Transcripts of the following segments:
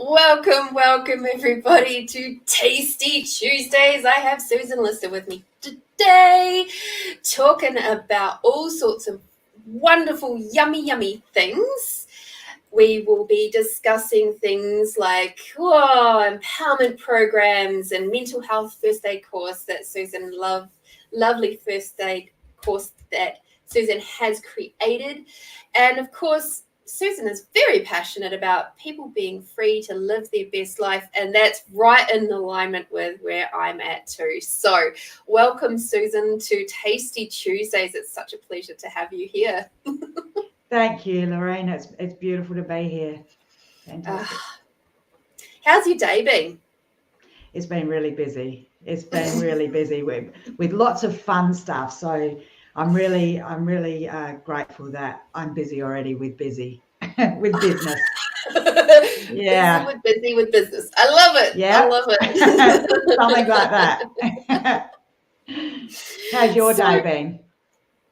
Welcome everybody to Tasty Tuesdays. I have Susan Lister with me today, talking about all sorts of wonderful, yummy things. We will be discussing things like empowerment programs and mental health first aid course that Susan lovely first aid course that Susan has created. And of course, Susan is very passionate about people being free to live their best life, and that's right in alignment with where I'm at too. So welcome, Susan, to Tasty Tuesdays. It's such a pleasure to have you here. Thank you, Lorene. It's beautiful to be here. Fantastic. How's your day been? It's been really busy. It's been really busy with lots of fun stuff. So I'm really grateful that I'm busy already with business. Yeah. Busy with business. I love it. Yeah. I love it. Something like that. How's your day been?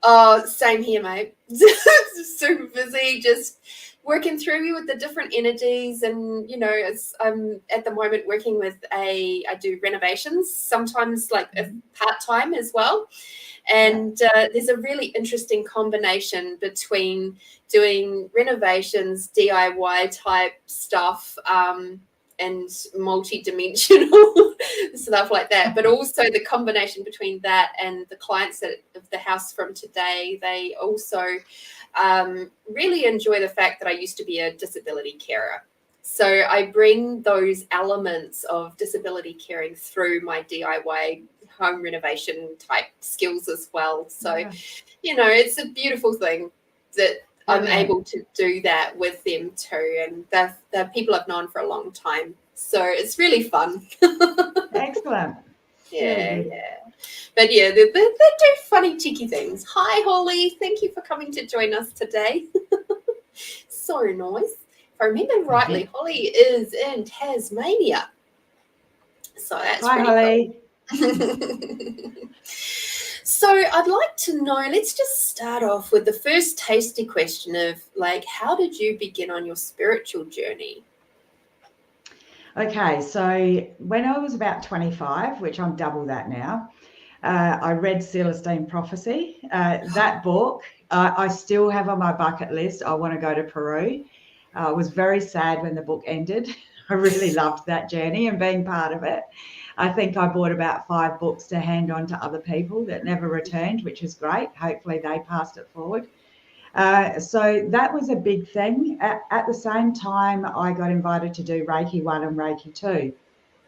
Oh, same here, mate. Super busy, just working through with the different energies. And, I'm at the moment working with I do renovations, sometimes like part-time as well. And there's a really interesting combination between doing renovations, DIY type stuff, and multi-dimensional stuff like that, but also the combination between that and the clients of the house from today. They also really enjoy the fact that I used to be a disability carer. So I bring those elements of disability caring through my DIY home renovation type skills as well. So, it's a beautiful thing that I'm able to do that with them too. And they're people I've known for a long time. So it's really fun. Excellent. Yeah. But they do funny, cheeky things. Hi, Holly. Thank you for coming to join us today. So nice. If I remember rightly, Holly is in Tasmania. So that's Hi, pretty Holly. cool. So I'd like to know, let's just start off with the first tasty question of how did you begin on your spiritual journey? Okay, so when I was about 25, which I'm double that now, I read Celestine Prophecy. That book, I still have on my bucket list. I want to go to Peru. I was very sad when the book ended. I really loved that journey and being part of it. I think I bought about 5 books to hand on to other people that never returned, which is great. Hopefully they passed it forward. So that was a big thing. At the same time, I got invited to do Reiki 1 and Reiki 2.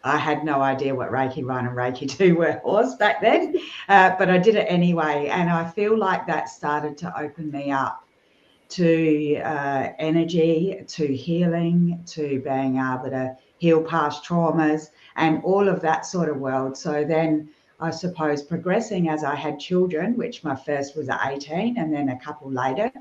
I had no idea what Reiki 1 and Reiki 2 was back then, but I did it anyway. And I feel like that started to open me up to energy, to healing, to being able to heal past traumas and all of that sort of world. So then I suppose progressing as I had children, which my first was at 18 and then a couple later,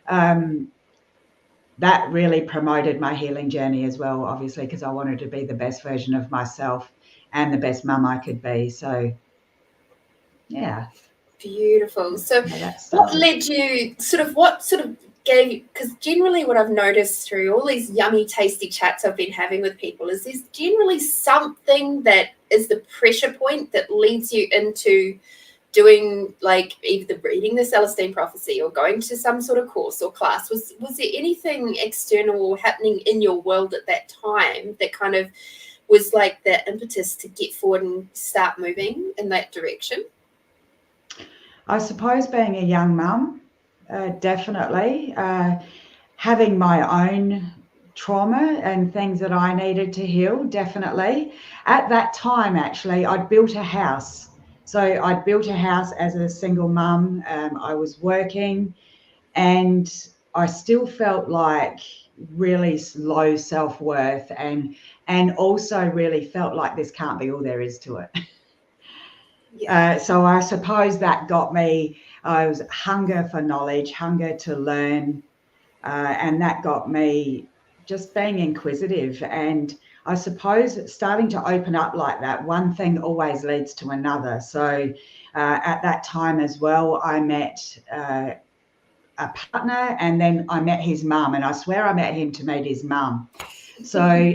that really promoted my healing journey as well, obviously, because I wanted to be the best version of myself and the best mum I could be. So, yeah. Beautiful. So what led you, what gave you, because generally what I've noticed through all these yummy, tasty chats I've been having with people is there's generally something that is the pressure point that leads you into doing either reading the Celestine Prophecy or going to some sort of course or class. Was there anything external happening in your world at that time that kind of was like the impetus to get forward and start moving in that direction? I suppose being a young mum, definitely. Having my own trauma and things that I needed to heal, definitely. At that time, actually, I'd built a house. So I'd built a house as a single mum. I was working and I still felt like really low self-worth and also really felt like this can't be all there is to it. So I suppose that got me, I was hunger for knowledge, hunger to learn, and that got me just being inquisitive. And I suppose starting to open up like that, one thing always leads to another. So at that time as well, I met a partner and then I met his mum, and I swear I met him to meet his mum. So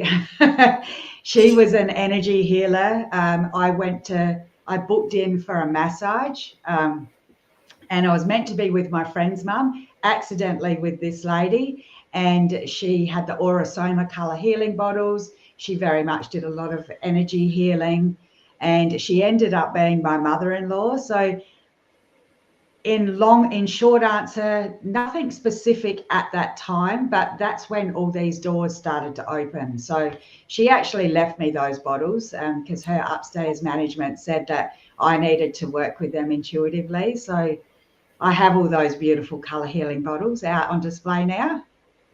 she was an energy healer. I booked in for a massage, and I was meant to be with my friend's mum, accidentally with this lady, and she had the Aura Soma colour healing bottles. She very much did a lot of energy healing, and she ended up being my mother-in-law. So in short answer, nothing specific at that time, but that's when all these doors started to open. So she actually left me those bottles because her upstairs management said that I needed to work with them intuitively. So I have all those beautiful colour healing bottles out on display now.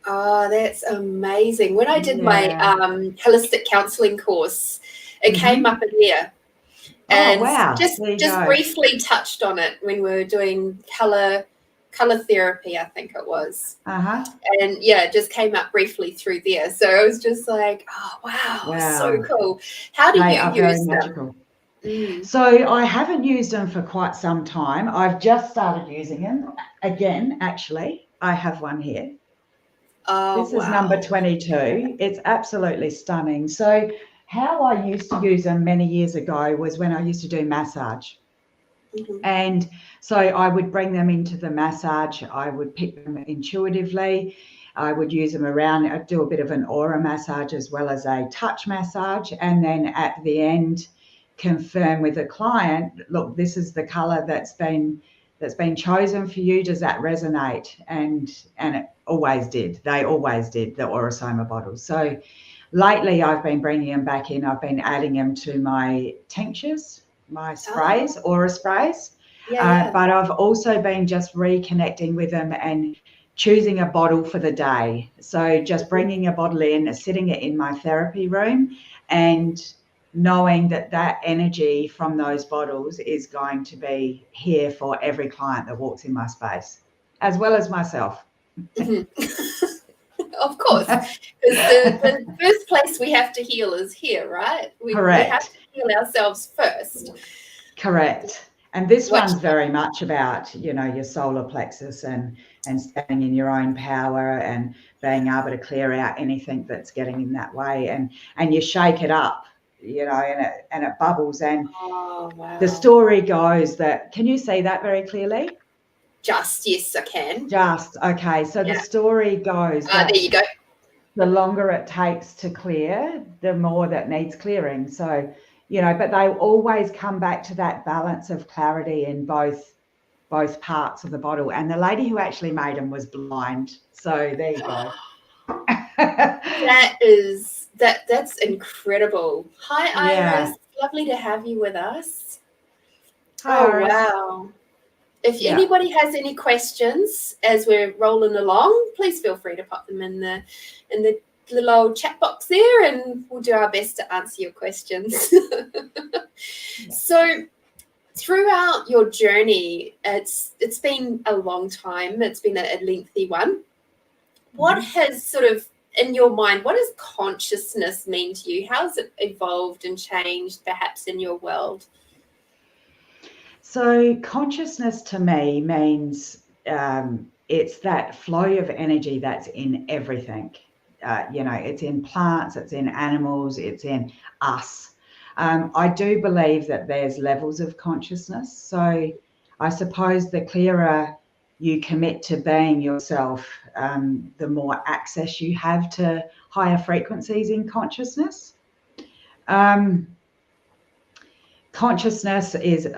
Oh, that's amazing. When I did my holistic counselling course, it came up in there. And wow. just briefly touched on it when we were doing color therapy, I think it was. And yeah, it just came up briefly through there. So I was just like, oh wow. So cool. How do you use them? So I haven't used them for quite some time. I've just started using them again. Actually, I have one here. This is number 22. It's absolutely stunning. So how I used to use them many years ago was when I used to do massage. And so I would bring them into the massage. I would pick them intuitively. I would use them around. I'd do a bit of an aura massage as well as a touch massage. And then at the end, confirm with the client, look, this is the color that's been chosen for you. Does that resonate? And it always did. They always did, the Aura Soma bottles. So lately I've been bringing them back in. I've been adding them to my tinctures, my sprays, aura sprays. But I've also been just reconnecting with them and choosing a bottle for the day. So just bringing a bottle in, sitting it in my therapy room, and knowing that energy from those bottles is going to be here for every client that walks in my space, as well as myself. Of course, because the first place we have to heal is here, right? Correct. We have to heal ourselves first. Correct. And this one's very much about, your solar plexus and standing in your own power and being able to clear out anything that's getting in that way. And you shake it up, and it bubbles. And the story goes that, can you see that very clearly? Yes, I can. Okay. So the story goes that there you go. The longer it takes to clear, the more that needs clearing. So, but they always come back to that balance of clarity in both parts of the bottle. And the lady who actually made them was blind. So there you go. That's incredible. Hi, Iris. Lovely to have you with us. Hi, Iris. Wow. If anybody has any questions as we're rolling along, please feel free to pop them in the little old chat box there, and we'll do our best to answer your questions. So throughout your journey, it's been a long time. It's been a lengthy one. What has sort of, in your mind, what does consciousness mean to you? How has it evolved and changed perhaps in your world? So consciousness to me means it's that flow of energy that's in everything. It's in plants, it's in animals, it's in us. I do believe that there's levels of consciousness. So I suppose the clearer you commit to being yourself, the more access you have to higher frequencies in consciousness. Consciousness is...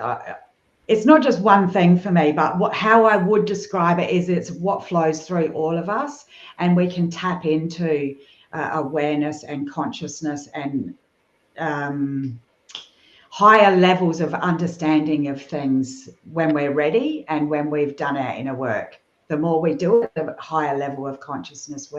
it's not just one thing for me, but how I would describe it is it's what flows through all of us, and we can tap into awareness and consciousness and higher levels of understanding of things when we're ready and when we've done our inner work. The more we do it, the higher level of consciousness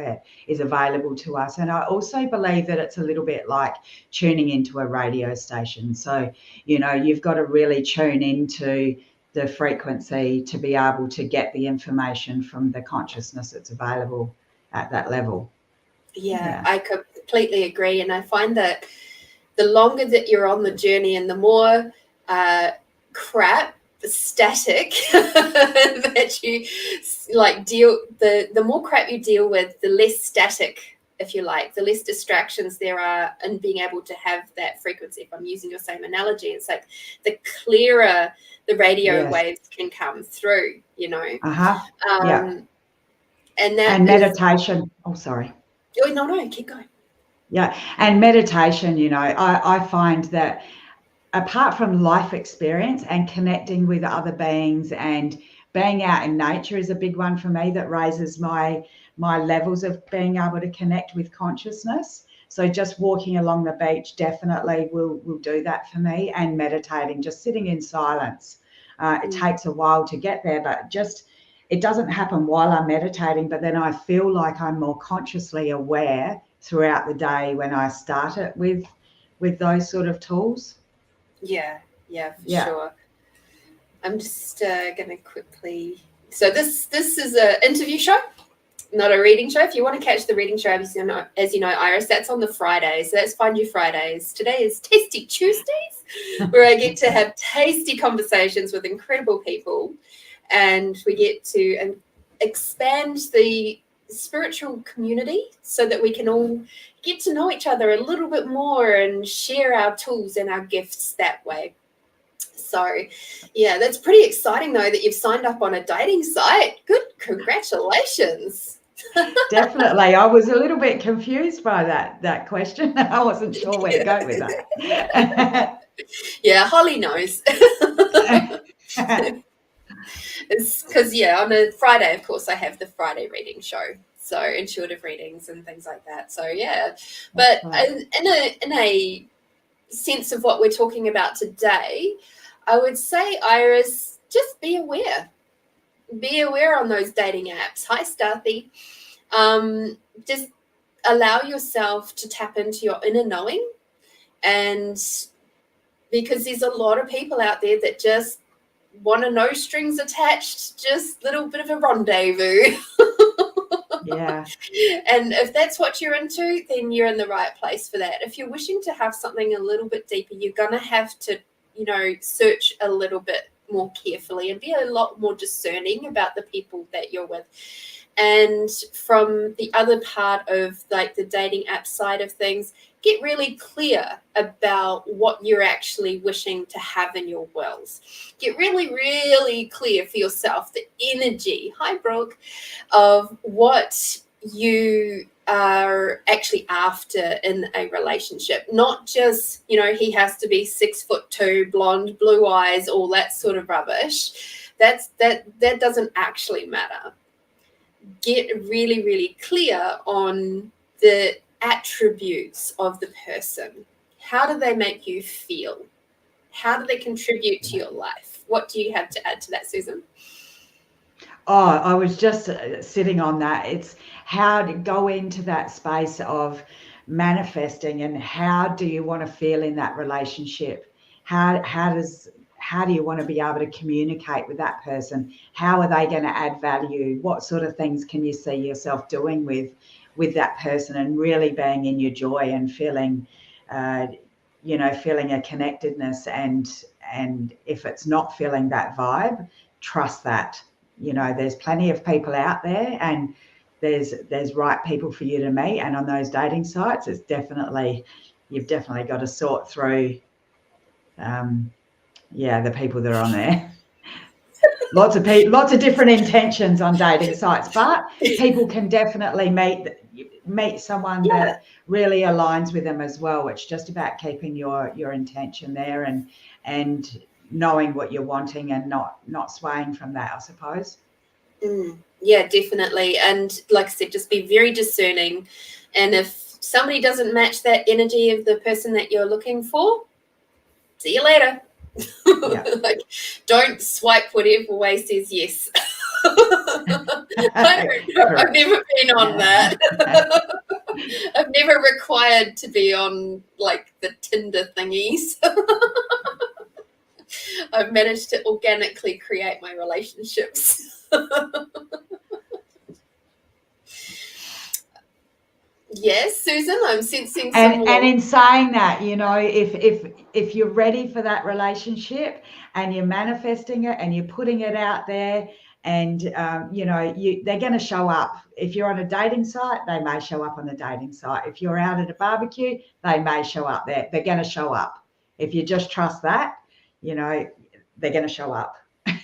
is available to us. And I also believe that it's a little bit like tuning into a radio station. So, you've got to really tune into the frequency to be able to get the information from the consciousness that's available at that level. Yeah, I completely agree. And I find that the longer that you're on the journey and the more static that you the more crap you deal with, the less static if you like, the less distractions there are in being able to have that frequency. If I'm using your same analogy, it's like the clearer the radio waves can come through, you know. And meditation. Oh, sorry. Oh, no, keep going. Yeah, and meditation, you know, I find that apart from life experience and connecting with other beings and being out in nature is a big one for me that raises my levels of being able to connect with consciousness. So just walking along the beach definitely will do that for me, and meditating, just sitting in silence. It takes a while to get there, but just it doesn't happen while I'm meditating, but then I feel like I'm more consciously aware throughout the day when I start it with those sort of tools. Yeah, for sure. I'm just going to quickly. So this is an interview show, not a reading show. If you want to catch the reading show, as you know, Iris, that's on the Fridays. So that's Find You Fridays. Today is Tasty Tuesdays, where I get to have tasty conversations with incredible people, and we get to expand the spiritual community so that we can all get to know each other a little bit more and share our tools and our gifts that way. So, yeah, that's pretty exciting, though, that you've signed up on a dating site. Good. Congratulations. Definitely. I was a little bit confused by that question. I wasn't sure where to go with that. Yeah, Holly knows. It's because, on a Friday, of course, I have the Friday reading show. So intuitive readings and things like that. So, yeah. But in a sense of what we're talking about today, I would say, Iris, just be aware. Be aware on those dating apps. Hi, Starthy. Just allow yourself to tap into your inner knowing, and because there's a lot of people out there that just want to no strings attached, just a little bit of a rendezvous. Yeah. And if that's what you're into, then you're in the right place for that. If you're wishing to have something a little bit deeper, you're going to have to, search a little bit more carefully and be a lot more discerning about the people that you're with. And from the other part of like the dating app side of things, get really clear about what you're actually wishing to have in your worlds. Get really, really clear for yourself the energy, hi Brooke, of what you are actually after in a relationship. Not just, he has to be 6'2", blonde, blue eyes, all that sort of rubbish. That doesn't actually matter. Get really, really clear on the attributes of the person. How do they make you feel? How do they contribute to your life? What do you have to add to that, Susan? Oh, I was just sitting on that. It's how to go into that space of manifesting, and how do you want to feel in that relationship? How do you want to be able to communicate with that person? How are they going to add value? What sort of things can you see yourself doing with that person, and really being in your joy and feeling, feeling a connectedness, and if it's not feeling that vibe, trust that. There's plenty of people out there, and there's right people for you to meet. And on those dating sites, you've definitely got to sort through, the people that are on there. Lots of different intentions on dating sites, but people can definitely meet someone that really aligns with them as well. It's just about keeping your intention there and knowing what you're wanting and not swaying from that, I suppose. Yeah, definitely. And like I said, just be very discerning. And if somebody doesn't match that energy of the person that you're looking for, see you later. Yeah. Like, don't swipe whatever way says yes. I've never been on that. I've never required to be on like the Tinder thingies. I've managed to organically create my relationships. Yes, Susan, I'm sensing some more. And in saying that, if you're ready for that relationship and you're manifesting it and you're putting it out there And, they're going to show up. If you're on a dating site, they may show up on the dating site. If you're out at a barbecue, they may show up there. They're going to show up. If you just trust that, they're going to show up.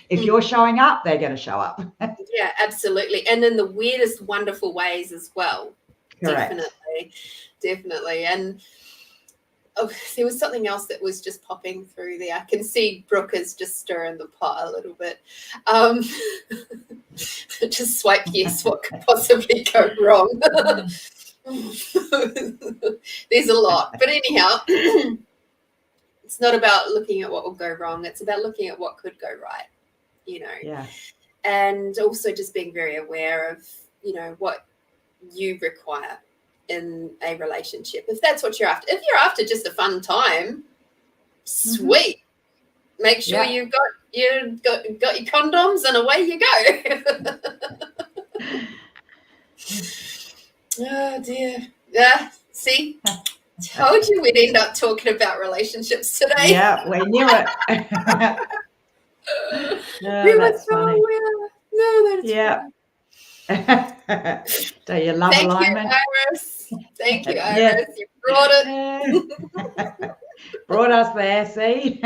If you're showing up, they're going to show up. Yeah, absolutely. And in the weirdest, wonderful ways as well. Correct. Definitely. And there was something else that was just popping through there. I can see Brooke is just stirring the pot a little bit. Just swipe yes, what could possibly go wrong? There's a lot. But anyhow, it's not about looking at what will go wrong. It's about looking at what could go right, Yeah. And also just being very aware of, what you require in a relationship, if that's what you're after. If you're after just a fun time, sweet. Make sure you've got your condoms and away you go. Oh dear. Yeah, see, told you we'd end up talking about relationships today. Yeah, we knew it. We were so aware. No, that's Do you love alignment? Thank you, Iris. You brought it. Brought us there, see?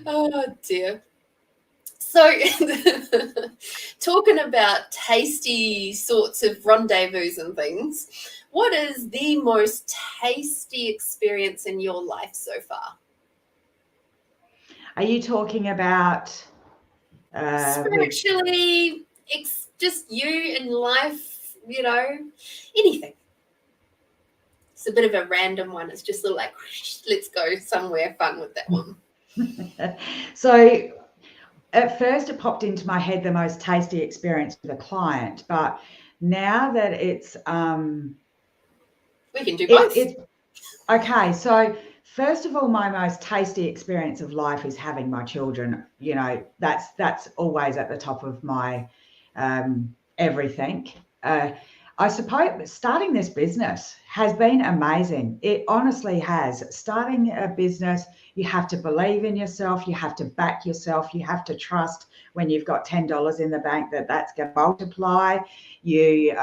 Oh, dear. So, talking about tasty sorts of rendezvous and things, what is the most tasty experience in your life so far? Are you talking about spiritually, just you in life, anything? It's a bit of a random one. It's just like, let's go somewhere fun with that one. So at first it popped into my head the most tasty experience with a client, but now that it's we can do both. Okay, so first of all, my most tasty experience of life is having my children. That's always at the top of my everything. I suppose starting this business has been amazing. It honestly has. Starting a business, you have to believe in yourself. You have to back yourself. You have to trust when you've got $10 in the bank that's going to multiply. You're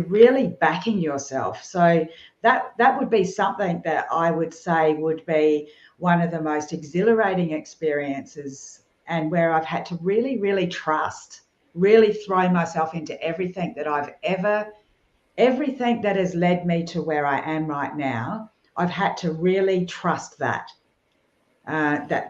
really backing yourself. So that would be something that I would say would be one of the most exhilarating experiences, and where I've had to really, really trust, really throw myself into everything that everything that has led me to where I am right now. I've had to really trust that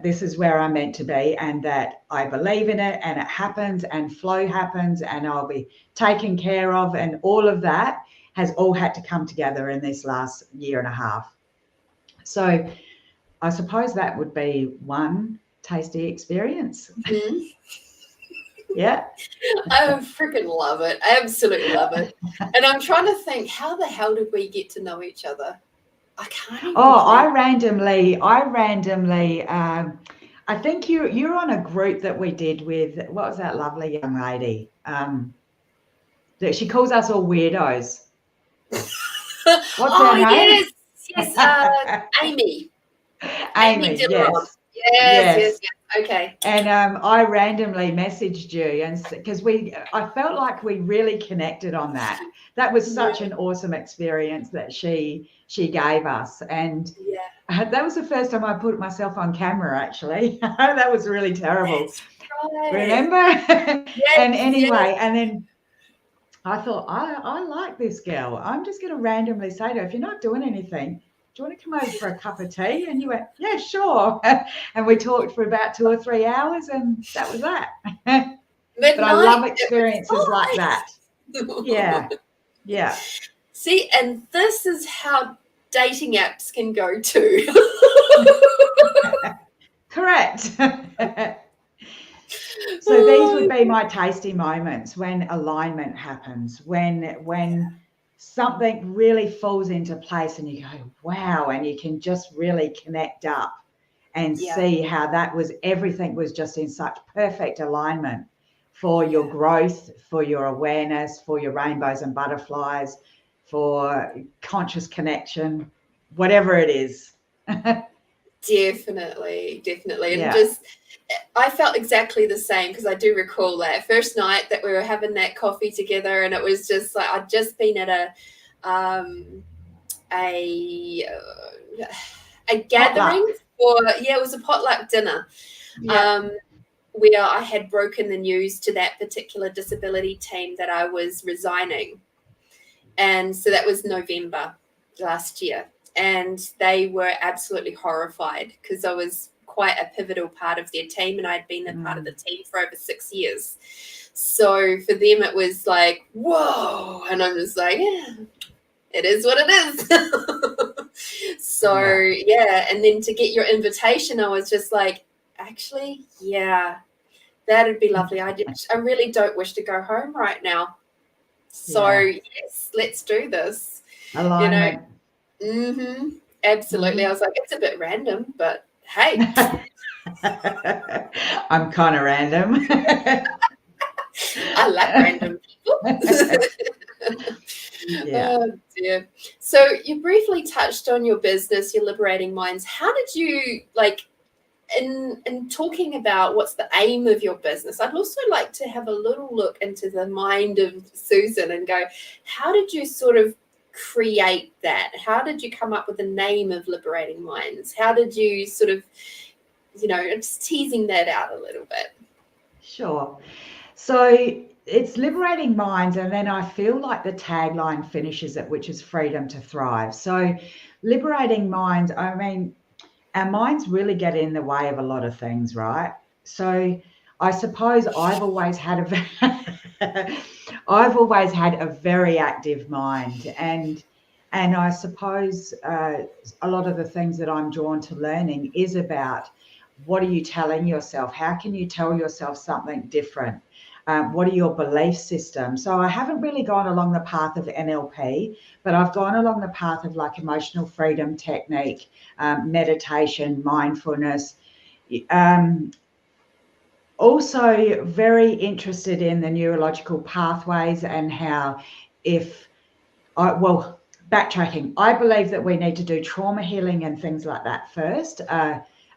this is where I'm meant to be, and that I believe in it, and it happens, and flow happens, and I'll be taken care of, and all of that has all had to come together in this last year and a half. So I suppose that would be one tasty experience. Mm-hmm. Yeah. I freaking love it. I absolutely love it. And I'm trying to think, how the hell did we get to know each other? I can't even I randomly I think you're on a group that we did with, what was that lovely young lady? That she calls us all weirdos. What's her name? Yes, Amy. Amy, yes. Yes. Okay. And I randomly messaged you, and because I felt like we really connected on that. That was such an awesome experience that she gave us, and that was the first time I put myself on camera. Actually, that was really terrible. That's right. Remember? Yes, and anyway, and then I thought, I like this girl. I'm just going to randomly say to her, if you're not doing anything, do you want to come over for a cup of tea? And you went, yeah, sure. And we talked for about 2 or 3 hours, and that was that. But I love experiences like that. Yeah. See, and this is how dating apps can go too. Correct. So these would be my tasty moments, when alignment happens, when something really falls into place and you go, wow, and you can just really connect up and see how everything was just in such perfect alignment for your growth, for your awareness, for your rainbows and butterflies, for conscious connection, whatever it is. Definitely. And Yeah. just, I felt exactly the same, because I do recall that first night that we were having that coffee together, and it was just like I'd just been at a gathering Potluck. it was a potluck dinner, Yeah. where I had broken the news to that particular disability team that I was resigning. And so that was November last year. And they were absolutely horrified, because I was quite a pivotal part of their team, and I'd been a part of the team for over 6 years. So for them, it was like, whoa. And I'm just like, yeah, it is what it is. So, yeah. And then to get your invitation, I was just like, actually, yeah, that'd be lovely. I really don't wish to go home right now. So, yes, let's do this. Alignment. Absolutely. I was like, it's a bit random, but hey. I'm kind of random. I like random people. Yeah. Oh, dear. So you briefly touched on your business, your Liberating Minds. How did you, in talking about what's the aim of your business, I'd also like to have a little look into the mind of Susan and go, how did you sort of create that? How did you come up with the name of Liberating Minds? How did you sort of, just teasing that out a little bit? Sure. So it's Liberating Minds, and then I feel like the tagline finishes it, which is freedom to thrive. So Liberating Minds, I mean, our minds really get in the way of a lot of things, right? So I suppose I've always had a very active mind, and I suppose a lot of the things that I'm drawn to learning is about, what are you telling yourself? How can you tell yourself something different? What are your belief systems? So I haven't really gone along the path of NLP, but I've gone along the path of like emotional freedom technique, meditation, mindfulness. Also very interested in the neurological pathways and how backtracking, I believe that we need to do trauma healing and things like that first,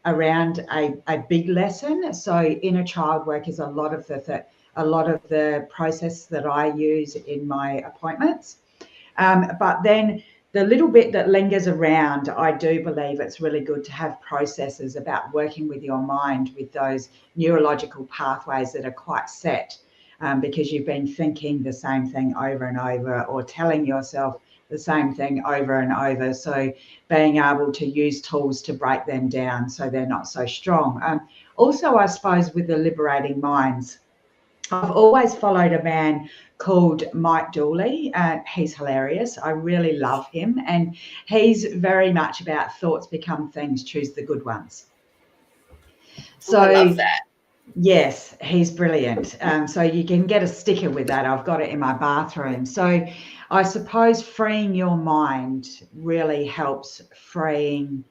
around a big lesson. So inner child work is a lot of the process that I use in my appointments. But then the little bit that lingers around, I do believe it's really good to have processes about working with your mind with those neurological pathways that are quite set, because you've been thinking the same thing over and over, or telling yourself the same thing over and over. So being able to use tools to break them down so they're not so strong. Also, I suppose with the Liberating Minds, I've always followed a man called Mike Dooley. He's hilarious. I really love him. And he's very much about thoughts become things, choose the good ones. So I love that. Yes, he's brilliant. So you can get a sticker with that. I've got it in my bathroom. So I suppose freeing your mind really helps freeing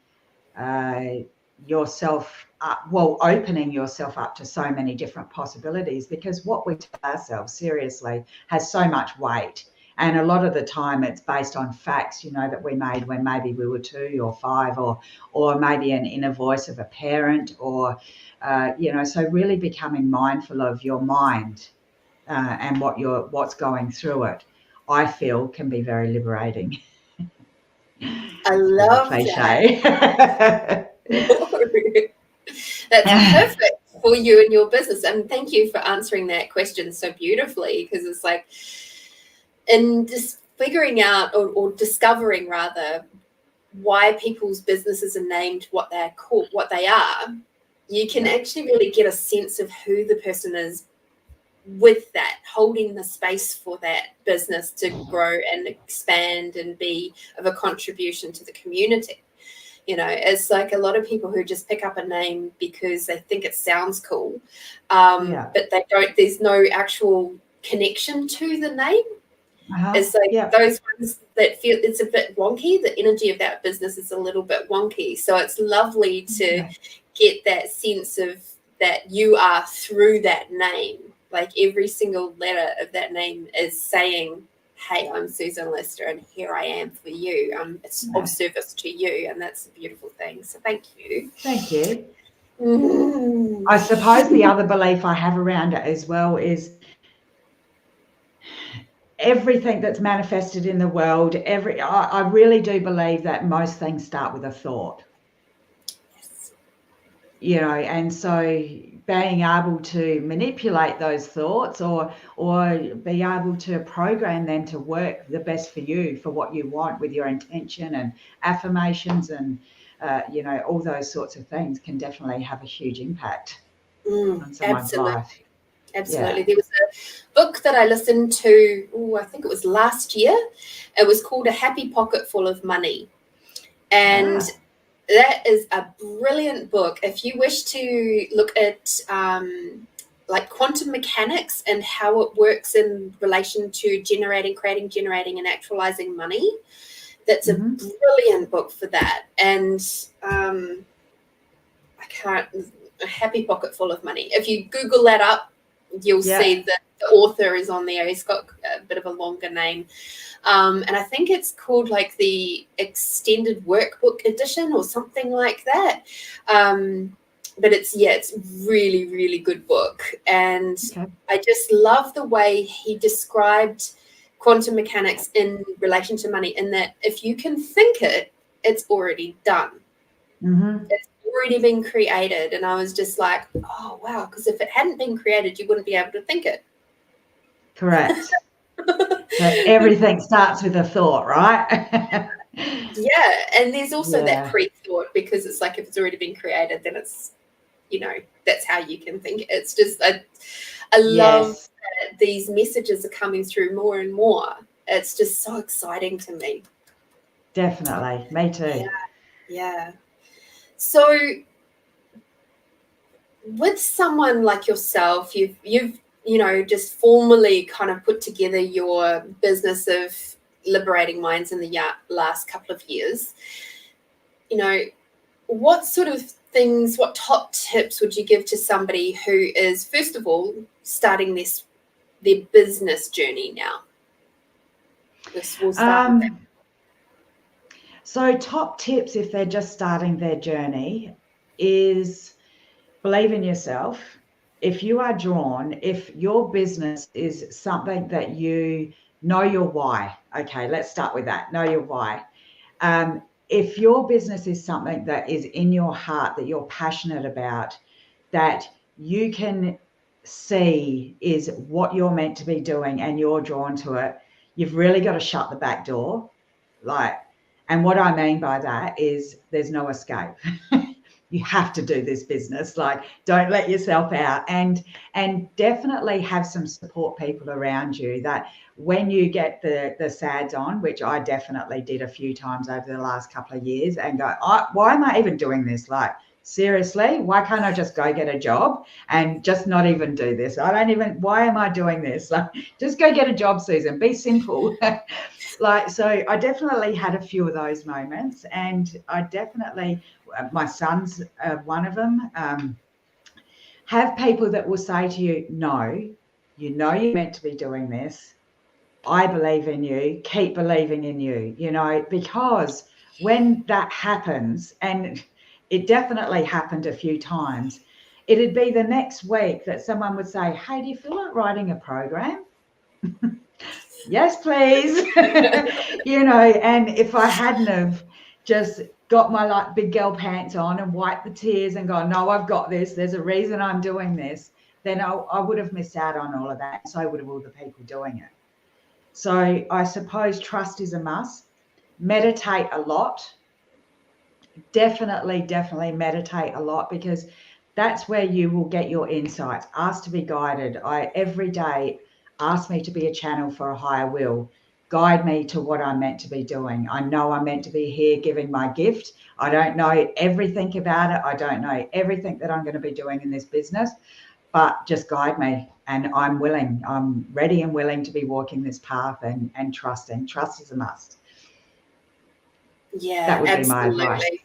yourself up, opening yourself up to so many different possibilities, because what we tell ourselves seriously has so much weight. And a lot of the time it's based on facts, that we made when maybe we were 2 or 5, or maybe an inner voice of a parent, or, so really becoming mindful of your mind and what's going through it, I feel can be very liberating. I love cliche. That. That's perfect for you and your business. And thank you for answering that question so beautifully, because it's like, in just figuring out or discovering rather why people's businesses are named what they're called, what they are, you can actually really get a sense of who the person is with that, holding the space for that business to grow and expand and be of a contribution to the community. It's like a lot of people who just pick up a name because they think it sounds cool, but they don't, there's no actual connection to the name. It's like those ones that feel it's a bit wonky. The energy of that business is a little bit wonky. So it's lovely to get that sense of that you are through that name. Like every single letter of that name is saying hey, I'm Susan Lister and here I am for you. It's of service to you, and that's a beautiful thing. So thank you. Thank you. I suppose the other belief I have around it as well is everything that's manifested in the world, I really do believe that most things start with a thought. Yes. You know, and so being able to manipulate those thoughts or be able to program them to work the best for you, for what you want, with your intention and affirmations and you know, all those sorts of things can definitely have a huge impact on someone's life. Absolutely. Yeah. There was a book that I listened to, I think it was last year. It was called A Happy Pocket Full of Money. And that is a brilliant book. If you wish to look at like quantum mechanics and how it works in relation to generating and actualizing money, that's a brilliant book for that. And A Happy Pocket Full of Money. If you Google that up, you'll see that the author is on there. He's got a bit of a longer name. And I think it's called like the Extended Workbook Edition or something like that. But it's really, really good book. And I just love the way he described quantum mechanics in relation to money, in that if you can think it, it's already done. It's already been created. And I was just like, oh, wow, because if it hadn't been created, you wouldn't be able to think it. Correct. So everything starts with a thought, right? Yeah, and there's also that pre-thought, because it's like if it's already been created, then it's, you know, that's how you can think. It's just I love that these messages are coming through more and more. It's just so exciting to me. Definitely, me too. Yeah. So with someone like yourself, you've you know, just formally kind of put together your business of Liberating Minds in the last couple of years. You know, what sort of things, what top tips would you give to somebody who is, first of all, starting their business journey now? We'll start with that. So top tips if they're just starting their journey is believe in yourself. If you are drawn, if your business is something that you know your why, okay, let's start with that. Know your why. If your business is something that is in your heart, that you're passionate about, that you can see is what you're meant to be doing and you're drawn to it, you've really got to shut the back door. And what I mean by that is there's no escape. You have to do this business. Like, don't let yourself out, and definitely have some support people around you that when you get the SADs on, which I definitely did a few times over the last couple of years, and go, why am I even doing this? Like, seriously, why can't I just go get a job and just not even do this? Why am I doing this? Like, just go get a job, Susan, be simple. So I definitely had a few of those moments, and I definitely, my son's one of them, have people that will say to you, no, you know you're meant to be doing this. I believe in you. Keep believing in you, you know, because when that happens, and it definitely happened a few times, it'd be the next week that someone would say, hey, do you feel like writing a program? Yes, please. You know, and if I hadn't have just got my like big girl pants on and wiped the tears and gone, no, I've got this, there's a reason I'm doing this, then I would have missed out on all of that. So would have all the people doing it. So I suppose trust is a must. Meditate a lot. Definitely meditate a lot, because that's where you will get your insights. Ask to be guided. I every day ask me to be a channel for a higher will. Guide me to what I'm meant to be doing. I know I'm meant to be here giving my gift. I don't know everything about it. I don't know everything that I'm going to be doing in this business, but just guide me. And I'm willing, I'm ready and willing to be walking this path and trusting. Trust is a must. Yeah, that would absolutely. be my advice.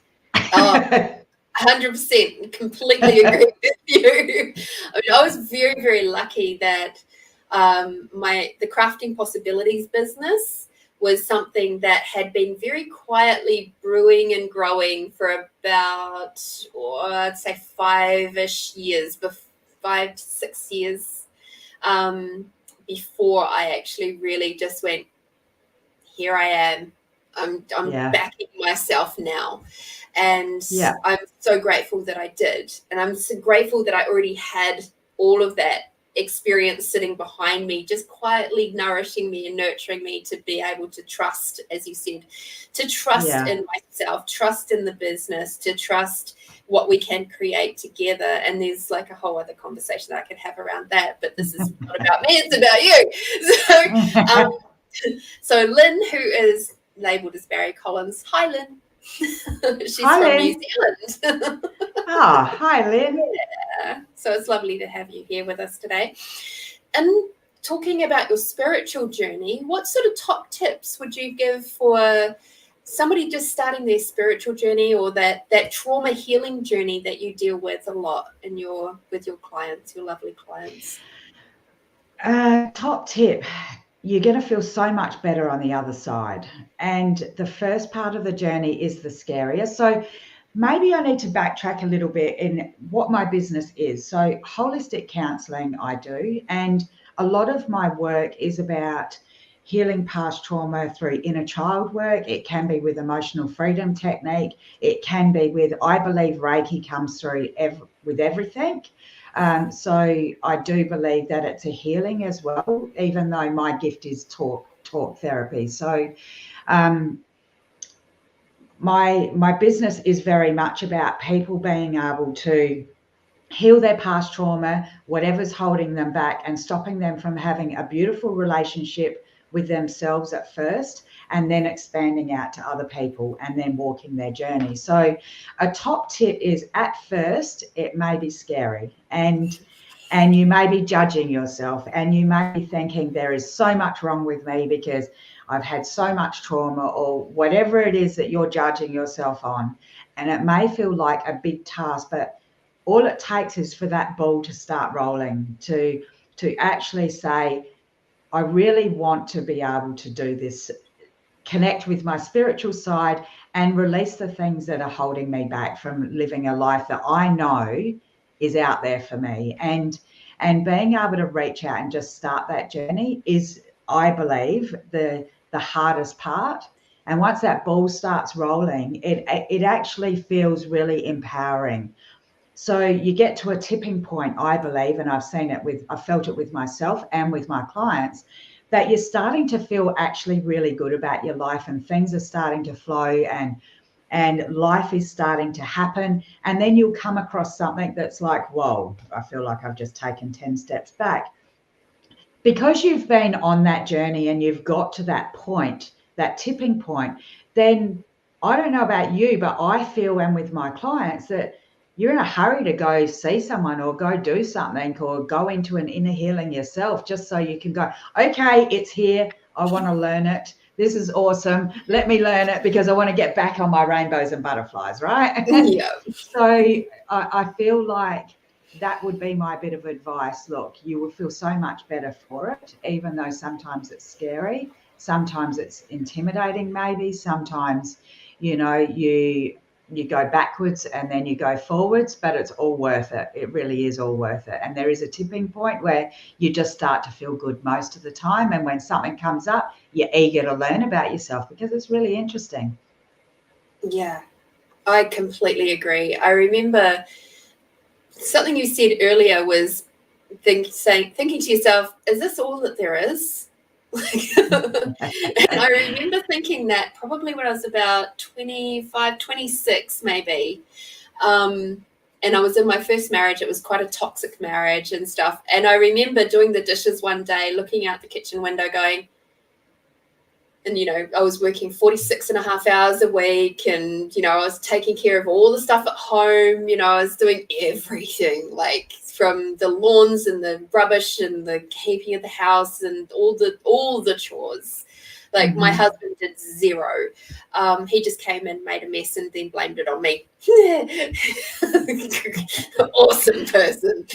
Oh, 100%, completely agree with you. I mean, I was very, very lucky that The Crafting Possibilities business was something that had been very quietly brewing and growing for about, I'd say 5 to 6 years before I actually really just went, here I am. I'm backing myself now. And I'm so grateful that I did. And I'm so grateful that I already had all of that experience sitting behind me, just quietly nourishing me and nurturing me to be able to trust, as you said, to trust in myself, trust in the business, to trust what we can create together. And there's like a whole other conversation that I could have around that, but this is not about me, it's about you. So Lynn, who is labelled as Barry Collins. Hi, Lynn. She's from New Zealand. Hi, Lynn. Yeah. So it's lovely to have you here with us today. And talking about your spiritual journey, what sort of top tips would you give for somebody just starting their spiritual journey, or that trauma healing journey that you deal with a lot with your clients, your lovely clients? Top tip. You're going to feel so much better on the other side. And the first part of the journey is the scariest. So maybe I need to backtrack a little bit in what my business is. So holistic counselling I do, and a lot of my work is about healing past trauma through inner child work. It can be with emotional freedom technique. It can be with, I believe Reiki comes through with everything. So I do believe that it's a healing as well, even though my gift is talk therapy. So my business is very much about people being able to heal their past trauma, whatever's holding them back, and stopping them from having a beautiful relationship with themselves at first, and then expanding out to other people and then walking their journey. So a top tip is, at first it may be scary, and you may be judging yourself, and you may be thinking there is so much wrong with me because I've had so much trauma, or whatever it is that you're judging yourself on. And it may feel like a big task, but all it takes is for that ball to start rolling, to actually say, I really want to be able to do this, connect with my spiritual side, and release the things that are holding me back from living a life that I know is out there for me. And being able to reach out and just start that journey is, I believe, the hardest part. And once that ball starts rolling, it actually feels really empowering. So you get to a tipping point, I believe, and I've felt it with myself and with my clients, that you're starting to feel actually really good about your life, and things are starting to flow, and life is starting to happen. And then you'll come across something that's like, whoa, I feel like I've just taken 10 steps back. Because you've been on that journey and you've got to that point, that tipping point, then I don't know about you, but I feel, and with my clients, that you're in a hurry to go see someone or go do something or go into an inner healing yourself, just so you can go, okay, it's here. I want to learn it. This is awesome. Let me learn it because I want to get back on my rainbows and butterflies, right? Yeah. So I feel like that would be my bit of advice. Look, you will feel so much better for it, even though sometimes it's scary. Sometimes it's intimidating, maybe. Sometimes, you go backwards and then you go forwards, but it's all worth it. It really is all worth it. And there is a tipping point where you just start to feel good most of the time. And when something comes up, you're eager to learn about yourself because it's really interesting. Yeah, I completely agree. I remember something you said earlier was thinking to yourself, is this all that there is? And I remember thinking that probably when I was about 25, 26 maybe. And I was in my first marriage. It was quite a toxic marriage and stuff. And I remember doing the dishes one day, looking out the kitchen window going, and, I was working 46 and a half hours a week, and, I was taking care of all the stuff at home. I was doing everything, like from the lawns and the rubbish and the keeping of the house and all the chores. Like, mm-hmm. My husband did zero. He just came in, made a mess, and then blamed it on me. Awesome person.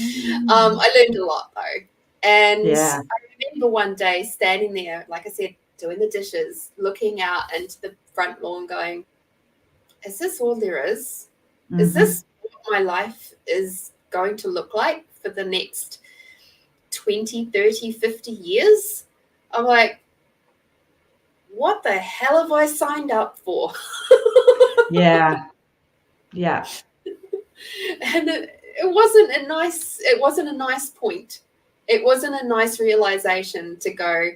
I learned a lot, though. And I remember one day standing there, like I said, doing the dishes, looking out into the front lawn going, is this all there is? Is this what my life is going to look like for the next 20, 30, 50 years? I'm like, what the hell have I signed up for? Yeah. And it wasn't a nice point. It wasn't a nice realization to go,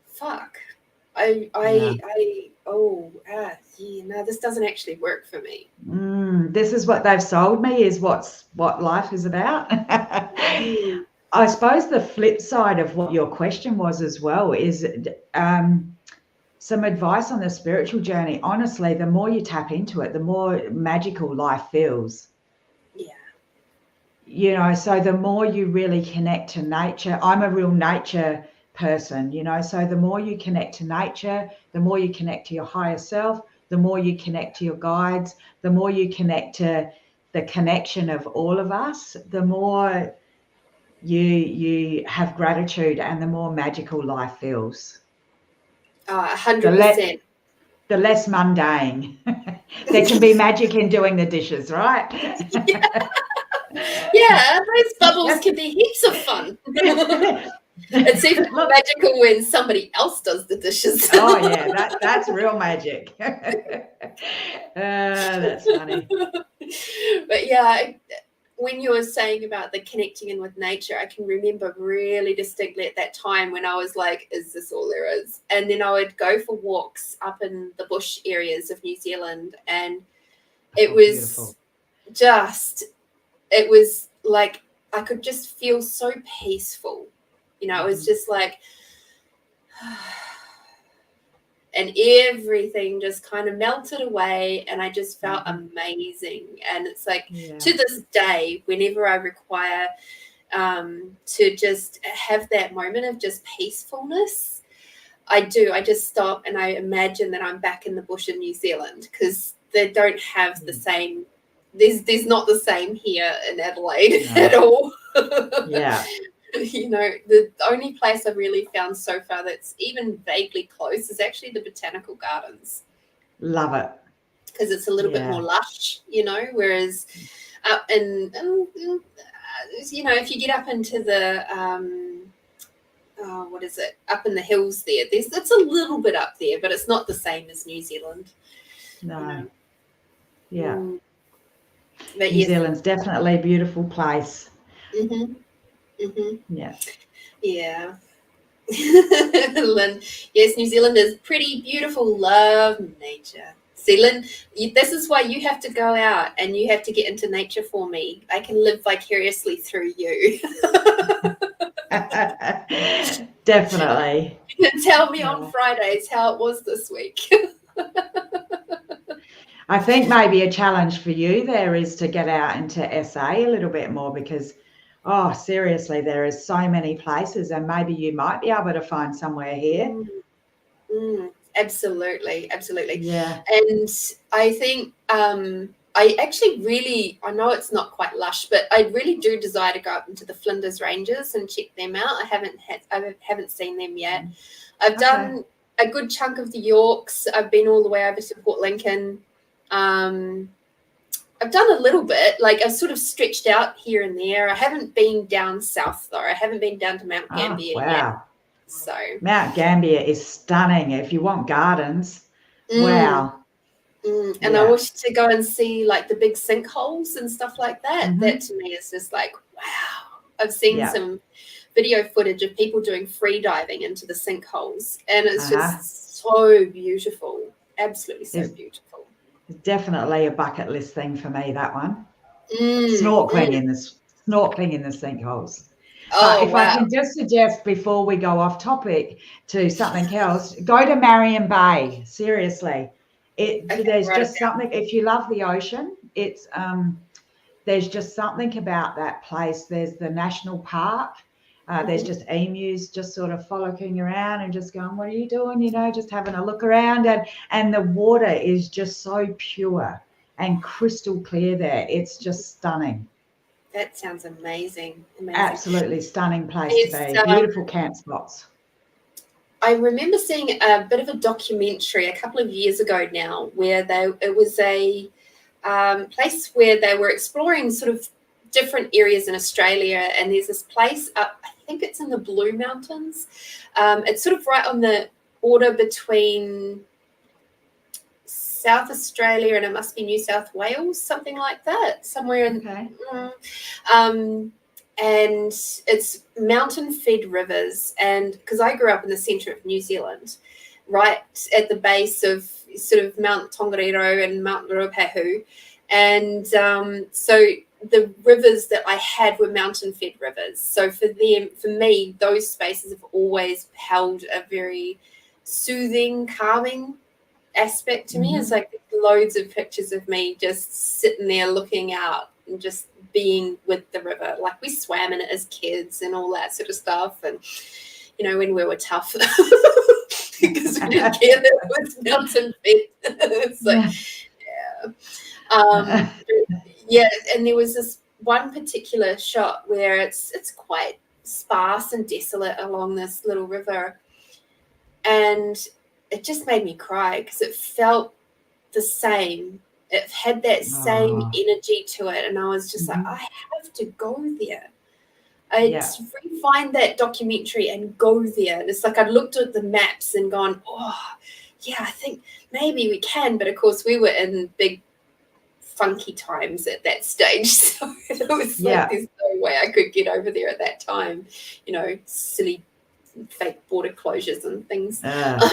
fuck, this doesn't actually work for me. This is what they've sold me, is what life is about. I suppose the flip side of what your question was as well is some advice on the spiritual journey. Honestly, the more you tap into it, the more magical life feels. Yeah. So the more you really connect to nature, I'm a real nature person, so the more you connect to nature, the more you connect to your higher self, the more you connect to your guides, the more you connect to the connection of all of us, the more you have gratitude, and the more magical life feels. 100%. The less mundane. There can be magic in doing the dishes, right? Yeah, those bubbles can be heaps of fun. It's even magical when somebody else does the dishes. Oh yeah, that's real magic. That's funny. But yeah, when you were saying about the connecting in with nature, I can remember really distinctly at that time when I was like, is this all there is? And then I would go for walks up in the bush areas of New Zealand, and it was it was like I could just feel so peaceful. It was just like, and everything just kind of melted away, and I just felt amazing. And it's like, to this day, whenever I require to just have that moment of just peacefulness, I just stop and I imagine that I'm back in the bush in New Zealand, because they don't have the same, there's not the same here in Adelaide at all. Yeah. The only place I've really found so far that's even vaguely close is actually the botanical gardens. Love it. Because it's a little bit more lush, whereas up if you get up into the up in the hills there, it's a little bit up there, but it's not the same as New Zealand. No. Yeah. But New Zealand's definitely a beautiful place. Yeah. Lynn, yes, New Zealand is pretty beautiful. Love nature. See, Lynn, this is why you have to go out and you have to get into nature for me. I can live vicariously through you. Definitely. You can tell me on Fridays how it was this week. I think maybe a challenge for you there is to get out into SA a little bit more, because seriously, there is so many places, and maybe you might be able to find somewhere here. Absolutely. Yeah. And I think I know it's not quite lush, but I really do desire to go up into the Flinders Ranges and check them out. I haven't seen them yet. I've done a good chunk of the Yorks. I've been all the way over to Port Lincoln. I've done a little bit, like I've sort of stretched out here and there. I haven't been down south though. I haven't been down to Mount Gambier yet. So Mount Gambier is stunning if you want gardens. Wow. And I wish to go and see like the big sinkholes and stuff like that. That to me is just like, wow. I've seen some video footage of people doing free diving into the sinkholes, and it's just so beautiful. Absolutely so beautiful. Definitely a bucket list thing for me, that one. Snorkeling in the sinkholes. But if I can just suggest before we go off topic to something else, go to Marion Bay. Seriously, there's just something. If you love the ocean, it's there's just something about that place. There's the national park. There's just emus just sort of frolicking around and just going, what are you doing? Just having a look around. And the water is just so pure and crystal clear there. It's just stunning. That sounds amazing. Absolutely stunning place to be. Beautiful camp spots. I remember seeing a bit of a documentary a couple of years ago now where it was a place where they were exploring sort of different areas in Australia, and there's this place up, I think it's in the Blue Mountains. It's sort of right on the border between South Australia and it must be New South Wales, something like that, somewhere in and it's mountain-fed rivers. And because I grew up in the centre of New Zealand, right at the base of sort of Mount Tongariro and Mount Ruapehu, and so the rivers that I had were mountain-fed rivers. So for me, those spaces have always held a very soothing, calming aspect to me. It's like loads of pictures of me just sitting there looking out and just being with the river. Like we swam in it as kids and all that sort of stuff. And, you know, when we were tough because we didn't care that it was mountain fed. It's like, yeah. And there was this one particular shot where it's quite sparse and desolate along this little river. And it just made me cry because it felt the same. It had that same energy to it. And I was just like, I have to go there. Find that documentary and go there. And it's like I looked at the maps and gone, I think maybe we can. But, of course, we were in big funky times at that stage. So it was like there's no way I could get over there at that time. You know, silly fake border closures and things. But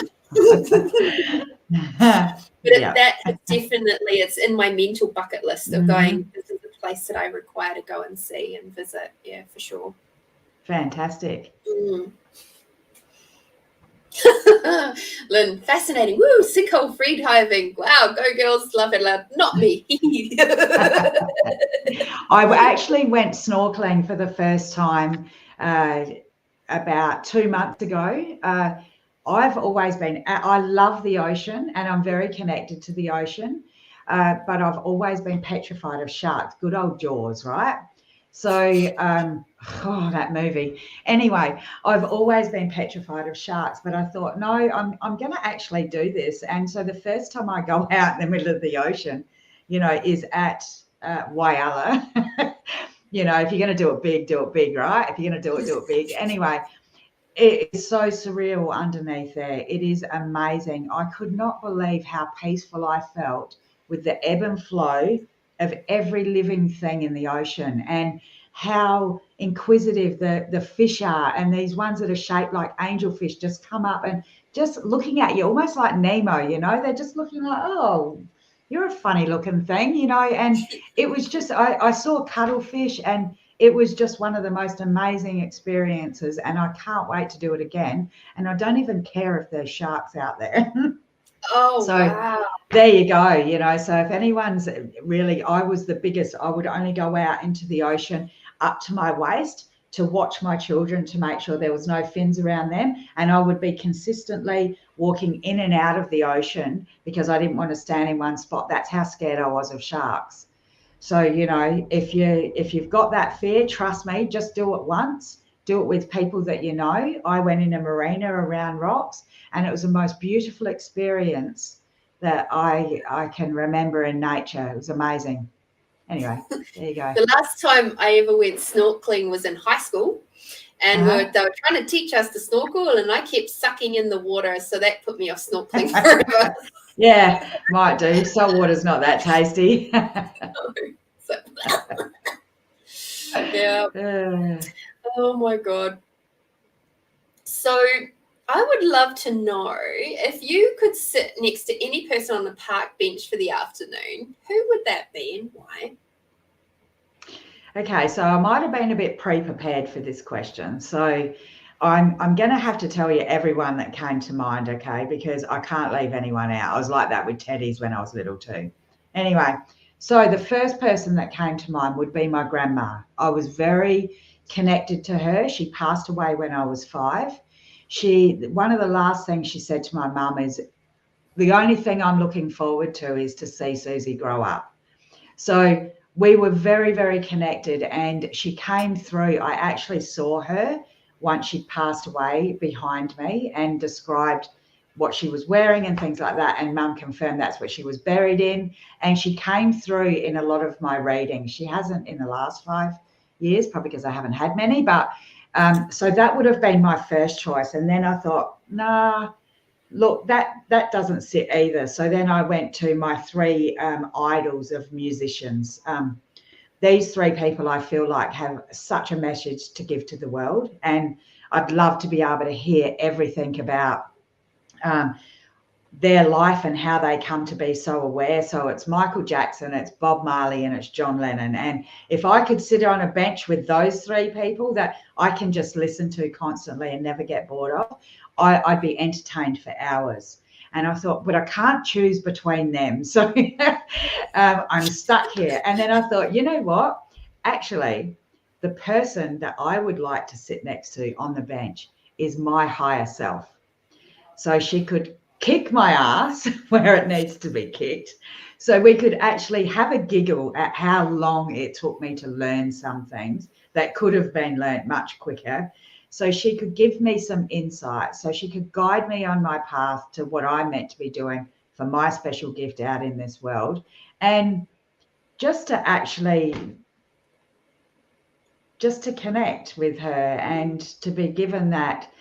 that definitely, it's in my mental bucket list of going, this is a place that I require to go and see and visit. Yeah, for sure. Fantastic. Lynn, fascinating. Woo, sinkhole free diving. Wow, go girls, love it, love. Not me. I actually went snorkeling for the first time about 2 months ago. I've always been, I love the ocean and I'm very connected to the ocean, but I've always been petrified of sharks, good old Jaws, right? So, that movie. Anyway, I've always been petrified of sharks, but I thought, no, I'm going to actually do this. And so the first time I go out in the middle of the ocean, you know, is at Whyalla. You know, if you're going to do it big, right? If you're going to do it big. Anyway, it is so surreal underneath there. It is amazing. I could not believe how peaceful I felt with the ebb and flow of every living thing in the ocean and how inquisitive the fish are. And these ones that are shaped like angelfish just come up and just looking at you, almost like Nemo, you know, they're just looking like, oh, you're a funny looking thing, you know. And it was just, I saw cuttlefish and it was just one of the most amazing experiences, and I can't wait to do it again. And I don't even care if there's sharks out there. Wow. There you go. You know, so if anyone's really, I was the biggest, I would only go out into the ocean up to my waist to watch my children to make sure there was no fins around them. And I would be consistently walking in and out of the ocean because I didn't want to stand in one spot. That's how scared I was of sharks. So, you know, if you've got that fear, trust me, just do it once. Do it with people that you know. I went in a marina around rocks, and it was the most beautiful experience that I can remember in nature. It was amazing. Anyway, there you go. The last time I ever went snorkeling was in high school, and they were trying to teach us to snorkel, and I kept sucking in the water, so that put me off snorkeling forever. Yeah, might do. Salt water's not that tasty. Yeah. Oh my God. So I would love to know if you could sit next to any person on the park bench for the afternoon, who would that be and why? Okay, so I might have been a bit pre-prepared for this question. So I'm going to have to tell you everyone that came to mind, okay, because I can't leave anyone out. I was like that with teddies when I was little too. Anyway, so the first person that came to mind would be my grandma. I was very connected to her. She passed away when I was 5. One of the last things she said to my mum is, the only thing I'm looking forward to is to see Susie grow up. So we were very, very connected, and she came through. I actually saw her once she'd passed away behind me and described what she was wearing and things like that. And Mum confirmed that's what she was buried in. And she came through in a lot of my readings. She hasn't in the last 5 years, probably because I haven't had many. But so that would have been my first choice. And then I thought, nah, look, that doesn't sit either. So then I went to my 3 idols of musicians. These 3 people I feel like have such a message to give to the world, and I'd love to be able to hear everything about their life and how they come to be so aware. So it's Michael Jackson, it's Bob Marley, and it's John Lennon. And if I could sit on a bench with those 3 people that I can just listen to constantly and never get bored of, I'd be entertained for hours. And I thought, but I can't choose between them. So I'm stuck here. And then I thought, you know what? Actually, the person that I would like to sit next to on the bench is my higher self. So she could kick my ass where it needs to be kicked. So we could actually have a giggle at how long it took me to learn some things that could have been learnt much quicker. So she could give me some insight. So she could guide me on my path to what I'm meant to be doing for my special gift out in this world. And just to connect with her and to be given that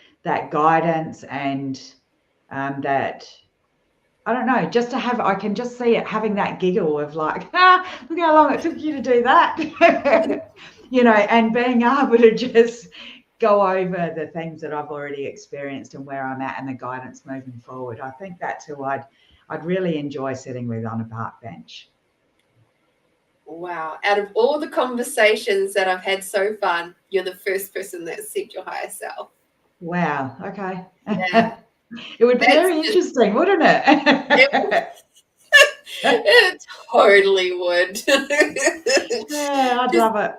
guidance and that, I don't know, just to have, I can just see it having that giggle of like, look how long it took you to do that, you know, and being able to just go over the things that I've already experienced and where I'm at and the guidance moving forward. I think that's who I'd really enjoy sitting with on a park bench. Wow. Out of all the conversations that I've had so far, you're the first person that said your higher self. Wow. Okay. Yeah. It would be very interesting, wouldn't it? It totally would. Yeah, I'd love it.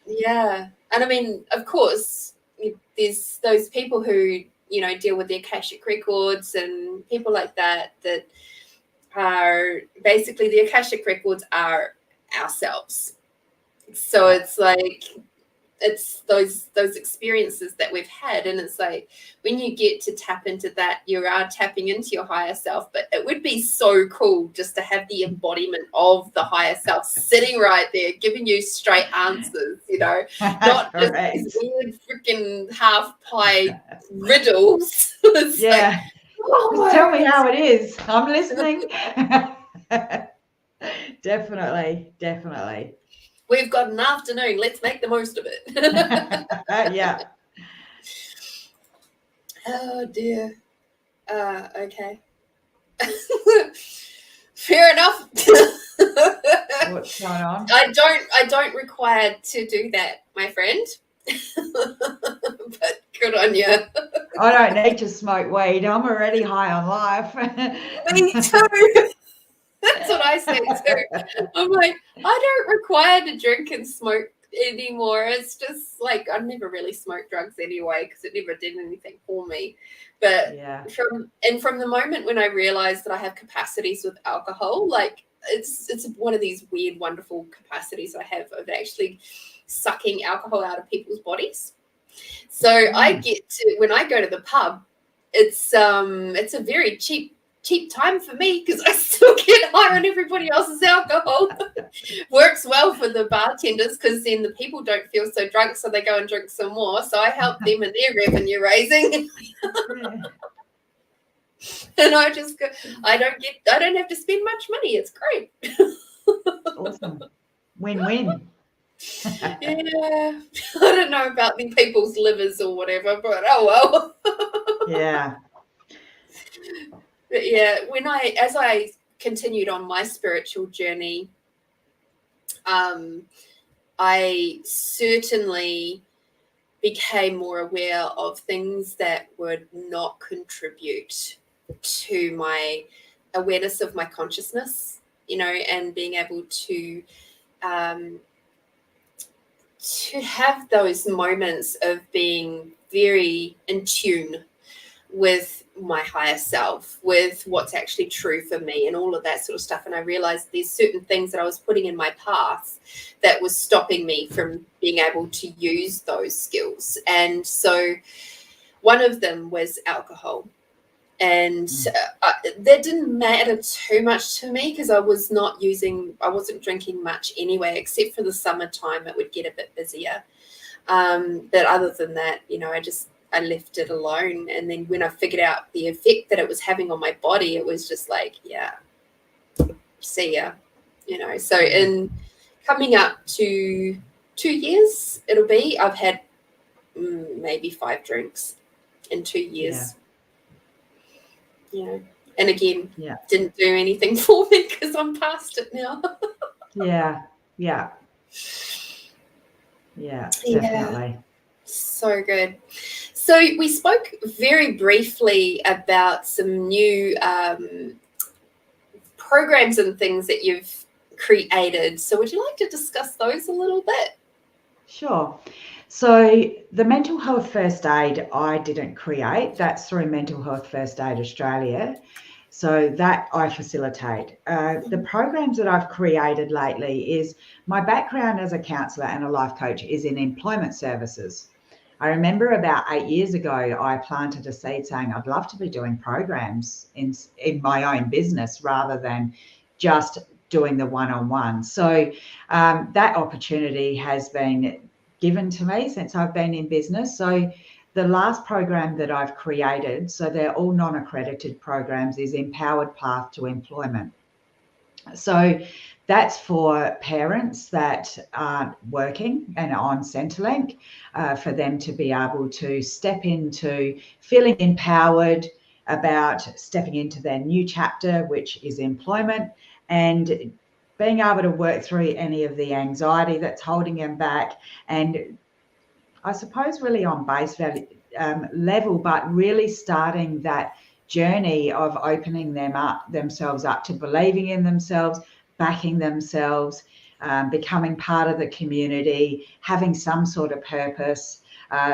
Yeah. And I mean, of course, there's those people who, you know, deal with the Akashic records and people like that are basically, the Akashic records are ourselves. So it's like, it's those experiences that we've had, and it's like when you get to tap into that, you are tapping into your higher self. But it would be so cool just to have the embodiment of the higher self sitting right there giving you straight answers, you know, not just these weird freaking half pie riddles. Yeah, like, tell me how it is, I'm listening. Definitely. We've got an afternoon. Let's make the most of it. Yeah. Oh dear. Okay. Fair enough. What's going on? I don't require to do that, my friend. But good on you. I don't need to smoke weed. I'm already high on life. Me too. That's what I say too. I'm like, I don't require to drink and smoke anymore. It's just like, I never really smoked drugs anyway because it never did anything for me. But yeah. from the moment when I realized that I have capacities with alcohol, like it's one of these weird, wonderful capacities I have of actually sucking alcohol out of people's bodies. So I get to, when I go to the pub, it's a very cheap time for me because I still get high on everybody else's alcohol. Works well for the bartenders because then the people don't feel so drunk, so they go and drink some more. So I help them in their revenue raising. And I just go, I don't have to spend much money. It's great. Awesome. Win-win. Yeah. I don't know about the people's livers or whatever, but oh well. Yeah. But yeah, as I continued on my spiritual journey, I certainly became more aware of things that would not contribute to my awareness of my consciousness, you know, and being able to have those moments of being very in tune with my higher self, with what's actually true for me and all of that sort of stuff. And I realized there's certain things that I was putting in my path that was stopping me from being able to use those skills. And so one of them was alcohol. And that didn't matter too much to me because I wasn't drinking much anyway, except for the summertime, it would get a bit busier. But other than that, I left it alone. And then when I figured out the effect that it was having on my body, it was just like, yeah, see ya, So in coming up to 2 years, I've had maybe 5 drinks in 2 years. And again, didn't do anything for me because I'm past it now. Yeah, definitely. So good. So we spoke very briefly about some new programs and things that you've created. So would you like to discuss those a little bit? Sure. So the mental health first aid I didn't create. That's through Mental Health First Aid Australia. So that I facilitate. The programs that I've created lately is my background as a counsellor and a life coach is in employment services. I remember about 8 years ago, I planted a seed saying I'd love to be doing programs in my own business rather than just doing the one-on-one. So that opportunity has been given to me since I've been in business. So the last program that I've created, so they're all non-accredited programs, is Empowered Path to Employment. So that's for parents that aren't working and on Centrelink, for them to be able to step into feeling empowered about stepping into their new chapter, which is employment, and being able to work through any of the anxiety that's holding them back. And I suppose really on base value level, but really starting that journey of opening themselves up to believing in themselves, backing themselves, becoming part of the community, having some sort of purpose.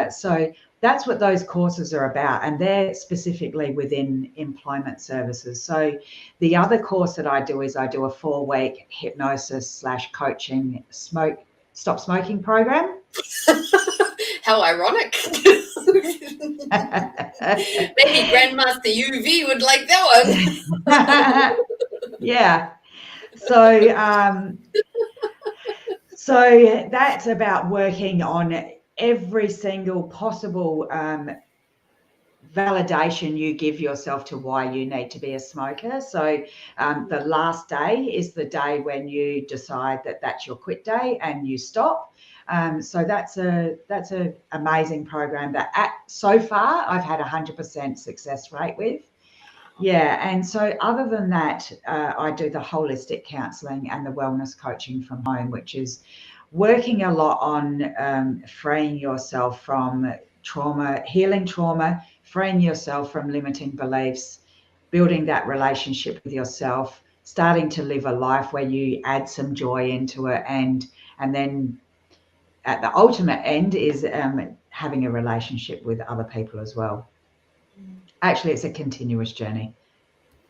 So that's what those courses are about, and they're specifically within employment services. So the other course that I do is I do a 4-week hypnosis/coaching stop smoking program. How ironic. Maybe Grandmaster UV would like that one. Yeah. So that's about working on every single possible validation you give yourself to why you need to be a smoker. So the last day is the day when you decide that that's your quit day and you stop. So that's a amazing program that so far I've had 100% success rate with. Yeah, and so other than that, I do the holistic counselling and the wellness coaching from home, which is working a lot on freeing yourself from trauma, healing trauma, freeing yourself from limiting beliefs, building that relationship with yourself, starting to live a life where you add some joy into it, and then at the ultimate end is having a relationship with other people as well. Actually, it's a continuous journey.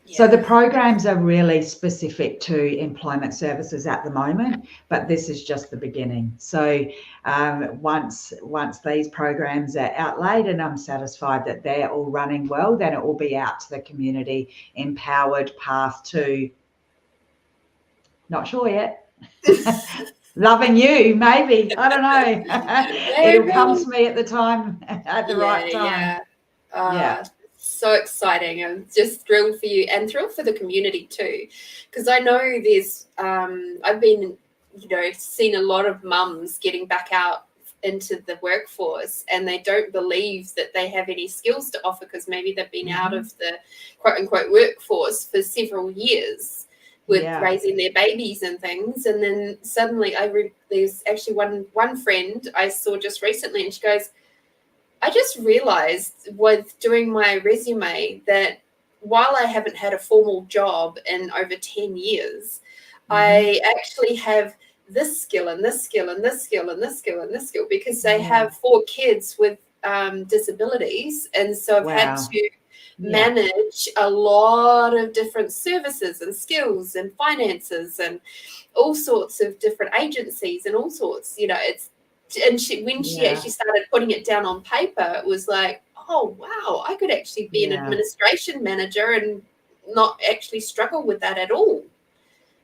Yeah. So the programs are really specific to employment services at the moment, but this is just the beginning. So once these programs are outlaid and I'm satisfied that they're all running well, then it will be out to the community, empowered path to, not sure yet. Loving you, maybe. I don't know. It'll come to me at the right time. Yeah. So exciting. I'm just thrilled for you and thrilled for the community too, because I know there's I've been seen a lot of mums getting back out into the workforce and they don't believe that they have any skills to offer because maybe they've been out of the quote unquote workforce for several years with raising their babies and things, and then suddenly there's actually one friend I saw just recently, and she goes, I just realized with doing my resume that while I haven't had a formal job in over 10 years, I actually have this skill and this skill and this skill and this skill and this skill, because they have 4 kids with disabilities, and so I've had Wow. to manage a lot of different services and skills and finances and all sorts of different agencies and all sorts, when she actually started putting it down on paper, it was like, oh wow, I could actually be an administration manager and not actually struggle with that at all.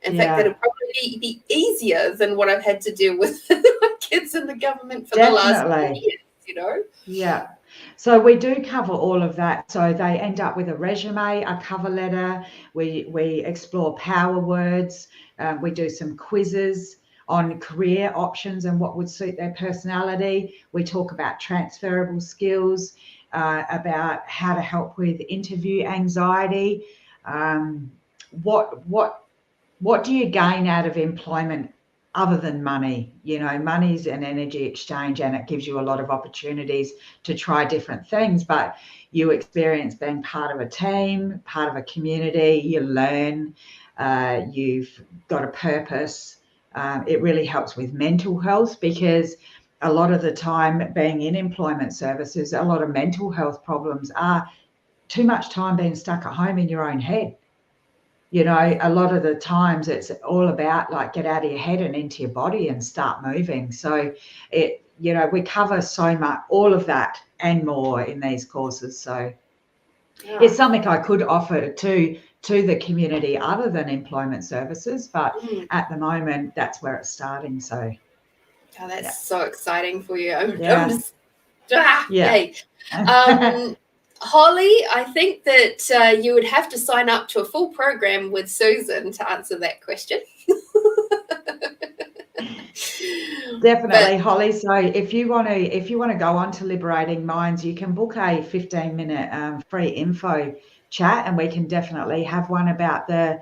In fact, that'll probably be easier than what I've had to deal with kids in the government for the last 4 years, Yeah. So we do cover all of that. So they end up with a resume, a cover letter. We explore power words. We do some quizzes on career options and what would suit their personality. We talk about transferable skills, about how to help with interview anxiety. What do you gain out of employment other than money? Money's an energy exchange, and it gives you a lot of opportunities to try different things, but you experience being part of a team, part of a community, you learn, you've got a purpose. It really helps with mental health, because a lot of the time being in employment services, a lot of mental health problems are too much time being stuck at home in your own head. A lot of the times it's all about like get out of your head and into your body and start moving. So we cover so much, all of that and more in these courses. So it's something I could offer to the community other than employment services, but at the moment that's where it's starting. So that's so exciting for you. Yay. Holly, I think that you would have to sign up to a full program with Susan to answer that question. Definitely, Holly. So if you want to go on to Liberating Minds, you can book a 15-minute free info chat, and we can definitely have one about the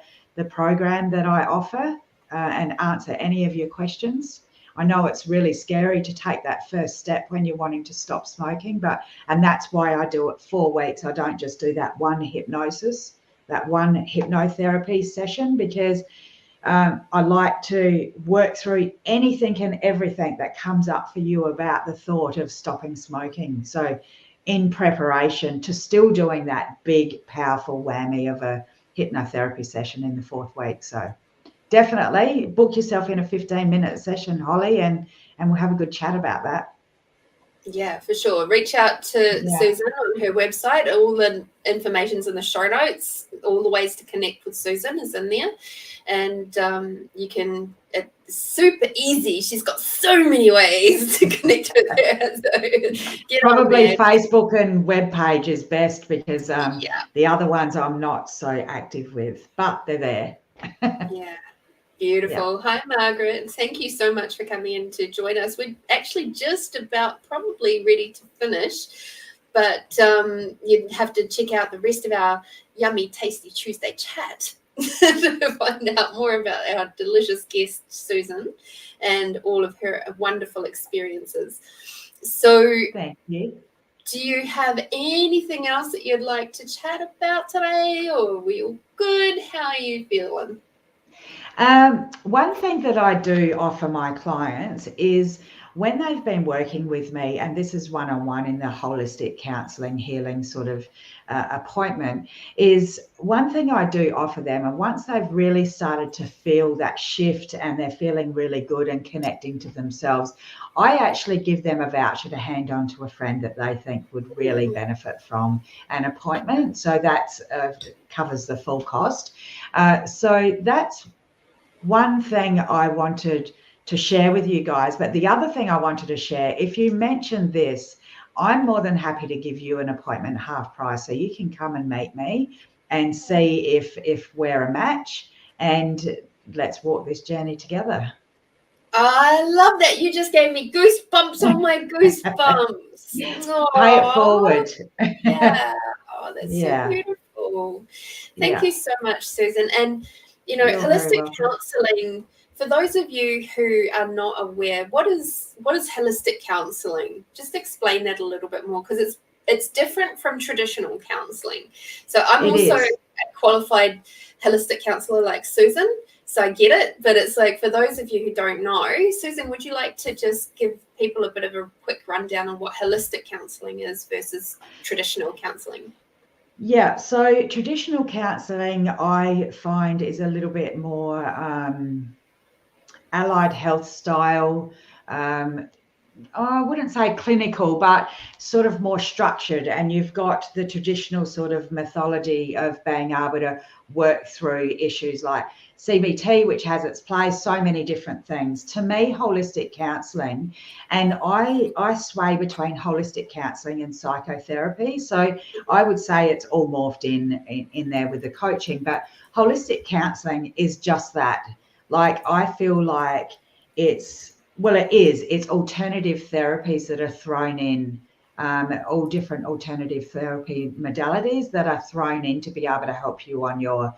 program that I offer and answer any of your questions. I know it's really scary to take that first step when you're wanting to stop smoking, and that's why I do it 4 weeks. I don't just do that one hypnotherapy session, because I like to work through anything and everything that comes up for you about the thought of stopping smoking. So in preparation to still doing that big, powerful whammy of a hypnotherapy session in the 4th week. So definitely book yourself in a 15-minute session, Holly, and we'll have a good chat about that. Yeah, for sure. Reach out to Susan on her website. All the information's in the show notes. All the ways to connect with Susan is in there. And you can, it's super easy. She's got so many ways to connect with her. So probably Facebook and webpage is best, because the other ones I'm not so active with, but they're there. Yeah. Beautiful. Hi, Margaret. Thank you so much for coming in to join us. We're actually just about probably ready to finish, but you'd have to check out the rest of our yummy, tasty Tuesday chat to find out more about our delicious guest, Susan, and all of her wonderful experiences. So thank you. Do you have anything else that you'd like to chat about today, or are we all good? How are you feeling? One thing that I do offer my clients is when they've been working with me, and this is one-on-one in the holistic counselling healing sort of appointment, is one thing I do offer them, and once they've really started to feel that shift and they're feeling really good and connecting to themselves, I actually give them a voucher to hand on to a friend that they think would really benefit from an appointment. So that covers the full cost. So that's one thing I wanted to share with you guys. But the other thing I wanted to share, if you mention this, I'm more than happy to give you an appointment half price, so you can come and meet me and see if we're a match, and let's walk this journey together. I love that. You just gave me goosebumps on my goosebumps. Pay it forward. Yeah. Oh, that's so beautiful. Thank you so much, Susan. And holistic counselling, for those of you who are not aware, what is holistic counselling? Just explain that a little bit more, because it's different from traditional counselling. So I'm also a qualified holistic counsellor like Susan. So I get it, but it's like, for those of you who don't know, Susan, would you like to just give people a bit of a quick rundown on what holistic counselling is versus traditional counselling? Yeah, so traditional counselling I find is a little bit more allied health style. I wouldn't say clinical, but sort of more structured. And you've got the traditional sort of methodology of being able to work through issues like CBT, which has its place, so many different things. To me, holistic counselling, and I sway between holistic counselling and psychotherapy. So I would say it's all morphed in there with the coaching, but holistic counselling is just that. Like, I feel like it's alternative therapies that are thrown in, all different alternative therapy modalities that are thrown in to be able to help you on your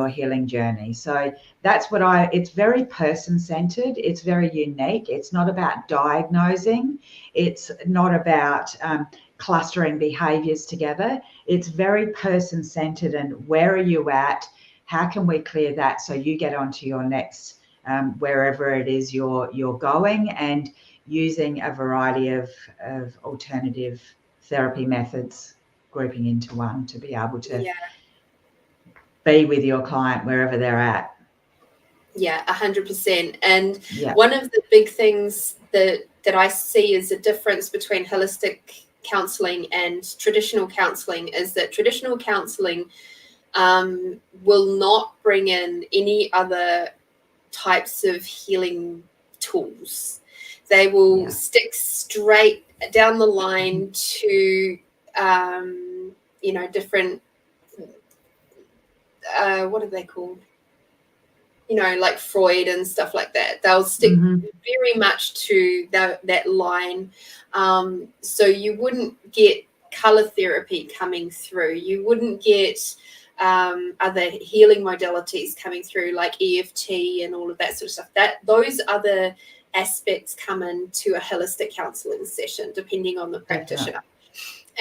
healing journey. So that's what it's very person-centered. It's very unique. It's not about diagnosing. It's not about clustering behaviors together. It's very person-centered, and where are you at? How can we clear that so you get onto your next wherever it is you're going, and using a variety of alternative therapy methods, grouping into one to be able to be with your client wherever they're at. Yeah, 100%. And one of the big things that I see as a difference between holistic counselling and traditional counselling is that traditional counselling will not bring in any other types of healing tools. They will stick straight down the line to different what are they called, like Freud and stuff like that. They'll stick very much to that line. So you wouldn't get color therapy coming through. You wouldn't get other healing modalities coming through, like EFT and all of that sort of stuff. Those other aspects come into a holistic counselling session, depending on the practitioner.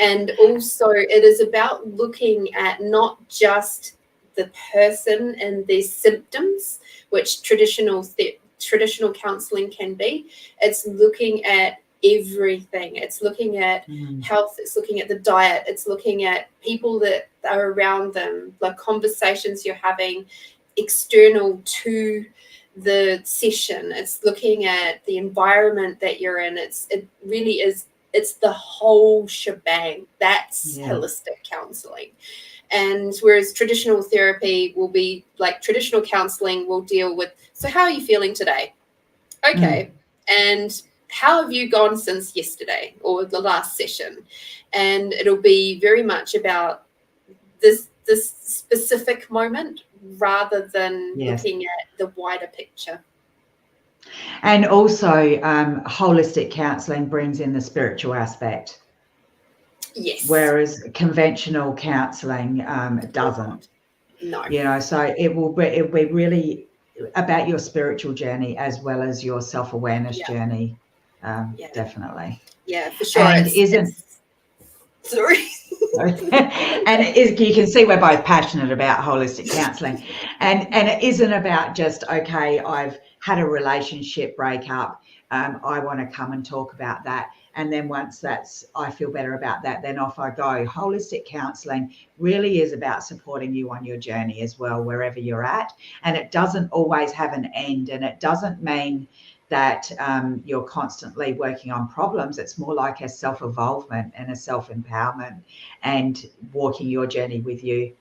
And also, it is about looking at not just the person and their symptoms, which traditional counselling can be. It's looking at everything. It's looking at health. It's looking at the diet. It's looking at people that are around them, like conversations you're having external to the session. It's looking at the environment that you're in. It really is. It's the whole shebang. That's holistic counselling. And whereas traditional therapy will be like, traditional counselling will deal with, so how are you feeling today? Okay. And how have you gone since yesterday or the last session? And it'll be very much about this specific moment rather than looking at the wider picture. And also, holistic counselling brings in the spiritual aspect. Yes. Whereas conventional counselling doesn't. No. So it will be really about your spiritual journey as well as your self-awareness journey. Definitely. Yeah, for sure. And sorry. And you can see we're both passionate about holistic counselling, and it isn't about just, okay, I've had a relationship breakup, I want to come and talk about that, and then once I feel better about that, then off I go. Holistic counselling really is about supporting you on your journey as well, wherever you're at, and it doesn't always have an end, and it doesn't mean that you're constantly working on problems. It's more like a self-evolvement and a self-empowerment and walking your journey with you.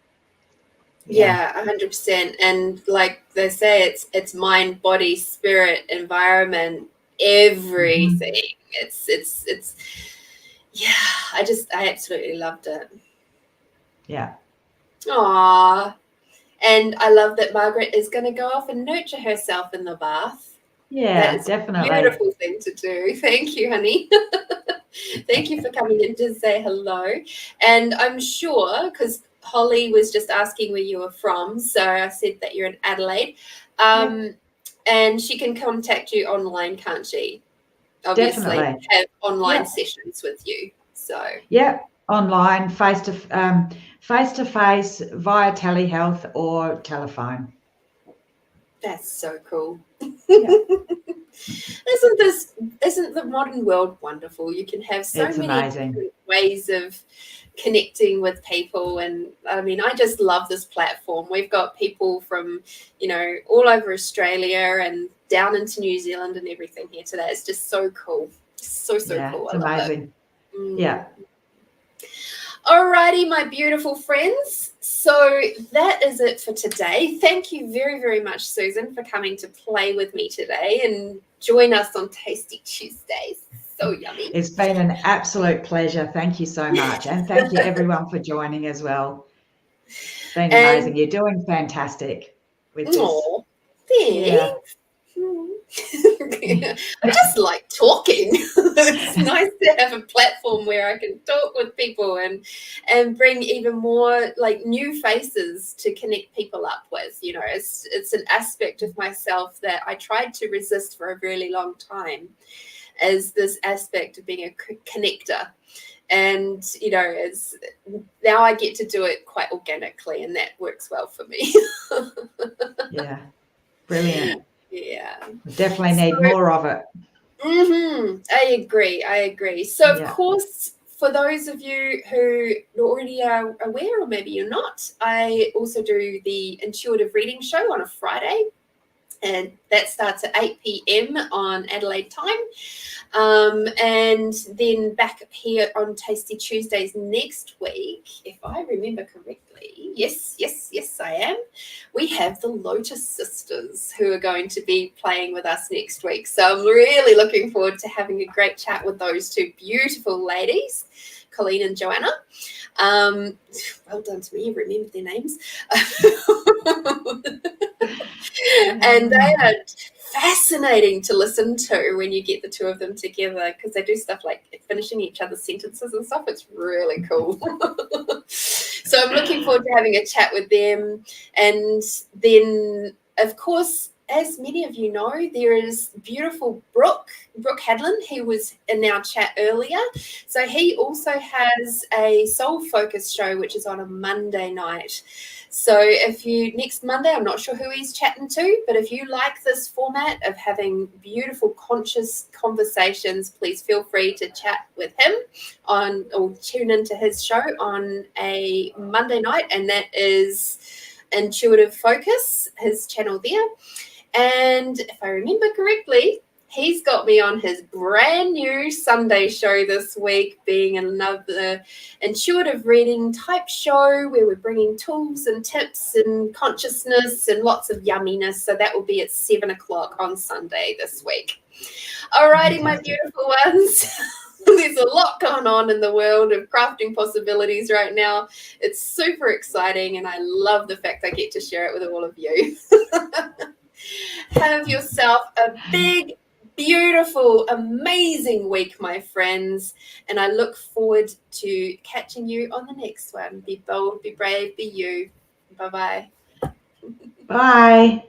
Yeah, 100%. And like they say, it's mind, body, spirit, environment, everything. It's I absolutely loved it. Yeah. Aww. And I love that Margaret is going to go off and nurture herself in the bath. Yeah, definitely. A beautiful thing to do. Thank you, honey. Thank you for coming in to say hello. And I'm sure, because Holly was just asking where you were from, so I said that you're in Adelaide. And she can contact you online, can't she? Obviously, definitely. Have online sessions with you. So online, face to face, via telehealth or telephone. That's so cool. Yeah. Isn't the modern world wonderful? You can have so It's many amazing. different ways of connecting with people, and I mean, I just love this platform. We've got people from, all over Australia and down into New Zealand and everything here today. It's just so cool. So Yeah, cool. it's I love amazing. it. Yeah. Alrighty, my beautiful friends. So that is it for today. Thank you very, very much, Susan, for coming to play with me today and join us on Tasty Tuesdays. So yummy. It's been an absolute pleasure. Thank you so much. And thank you everyone for joining as well. It's been amazing. You're doing fantastic with this. Oh, thanks. Yeah. I just like talking. It's nice to have a platform where I can talk with people and bring even more like new faces to connect people up with. It's an aspect of myself that I tried to resist for a really long time, as this aspect of being a connector. And it's now I get to do it quite organically, and that works well for me. Yeah, brilliant. Yeah, definitely need more of it. I agree. So of course, for those of you who already are aware, or maybe you're not, I also do the intuitive reading show on a Friday, and that starts at 8 p.m. on Adelaide time. And then back here on Tasty Tuesdays next week, if I remember correctly, yes, I am. We have the Lotus Sisters who are going to be playing with us next week. So I'm really looking forward to having a great chat with those two beautiful ladies, Colleen and Joanna. Well done to me, you remembered their names. And they are fascinating to listen to when you get the two of them together, because they do stuff like finishing each other's sentences and stuff. It's really cool. So I'm looking forward to having a chat with them. And then, of course, as many of you know, there is beautiful Brooke Hadlin. He was in our chat earlier. So he also has a soul focus show, which is on a Monday night. So next Monday, I'm not sure who he's chatting to, but if you like this format of having beautiful conscious conversations, please feel free to chat with him or tune into his show on a Monday night. And that is Intuitive Focus, his channel there. And if I remember correctly, he's got me on his brand new Sunday show this week, being another intuitive reading type show where we're bringing tools and tips and consciousness and lots of yumminess. So that will be at 7:00 on Sunday this week. Alrighty, my beautiful ones. There's a lot going on in the world of crafting possibilities right now. It's super exciting, and I love the fact I get to share it with all of you. Have yourself a big, beautiful, amazing week, my friends, and I look forward to catching you on the next one. Be bold, be brave, be you. Bye-bye. Bye.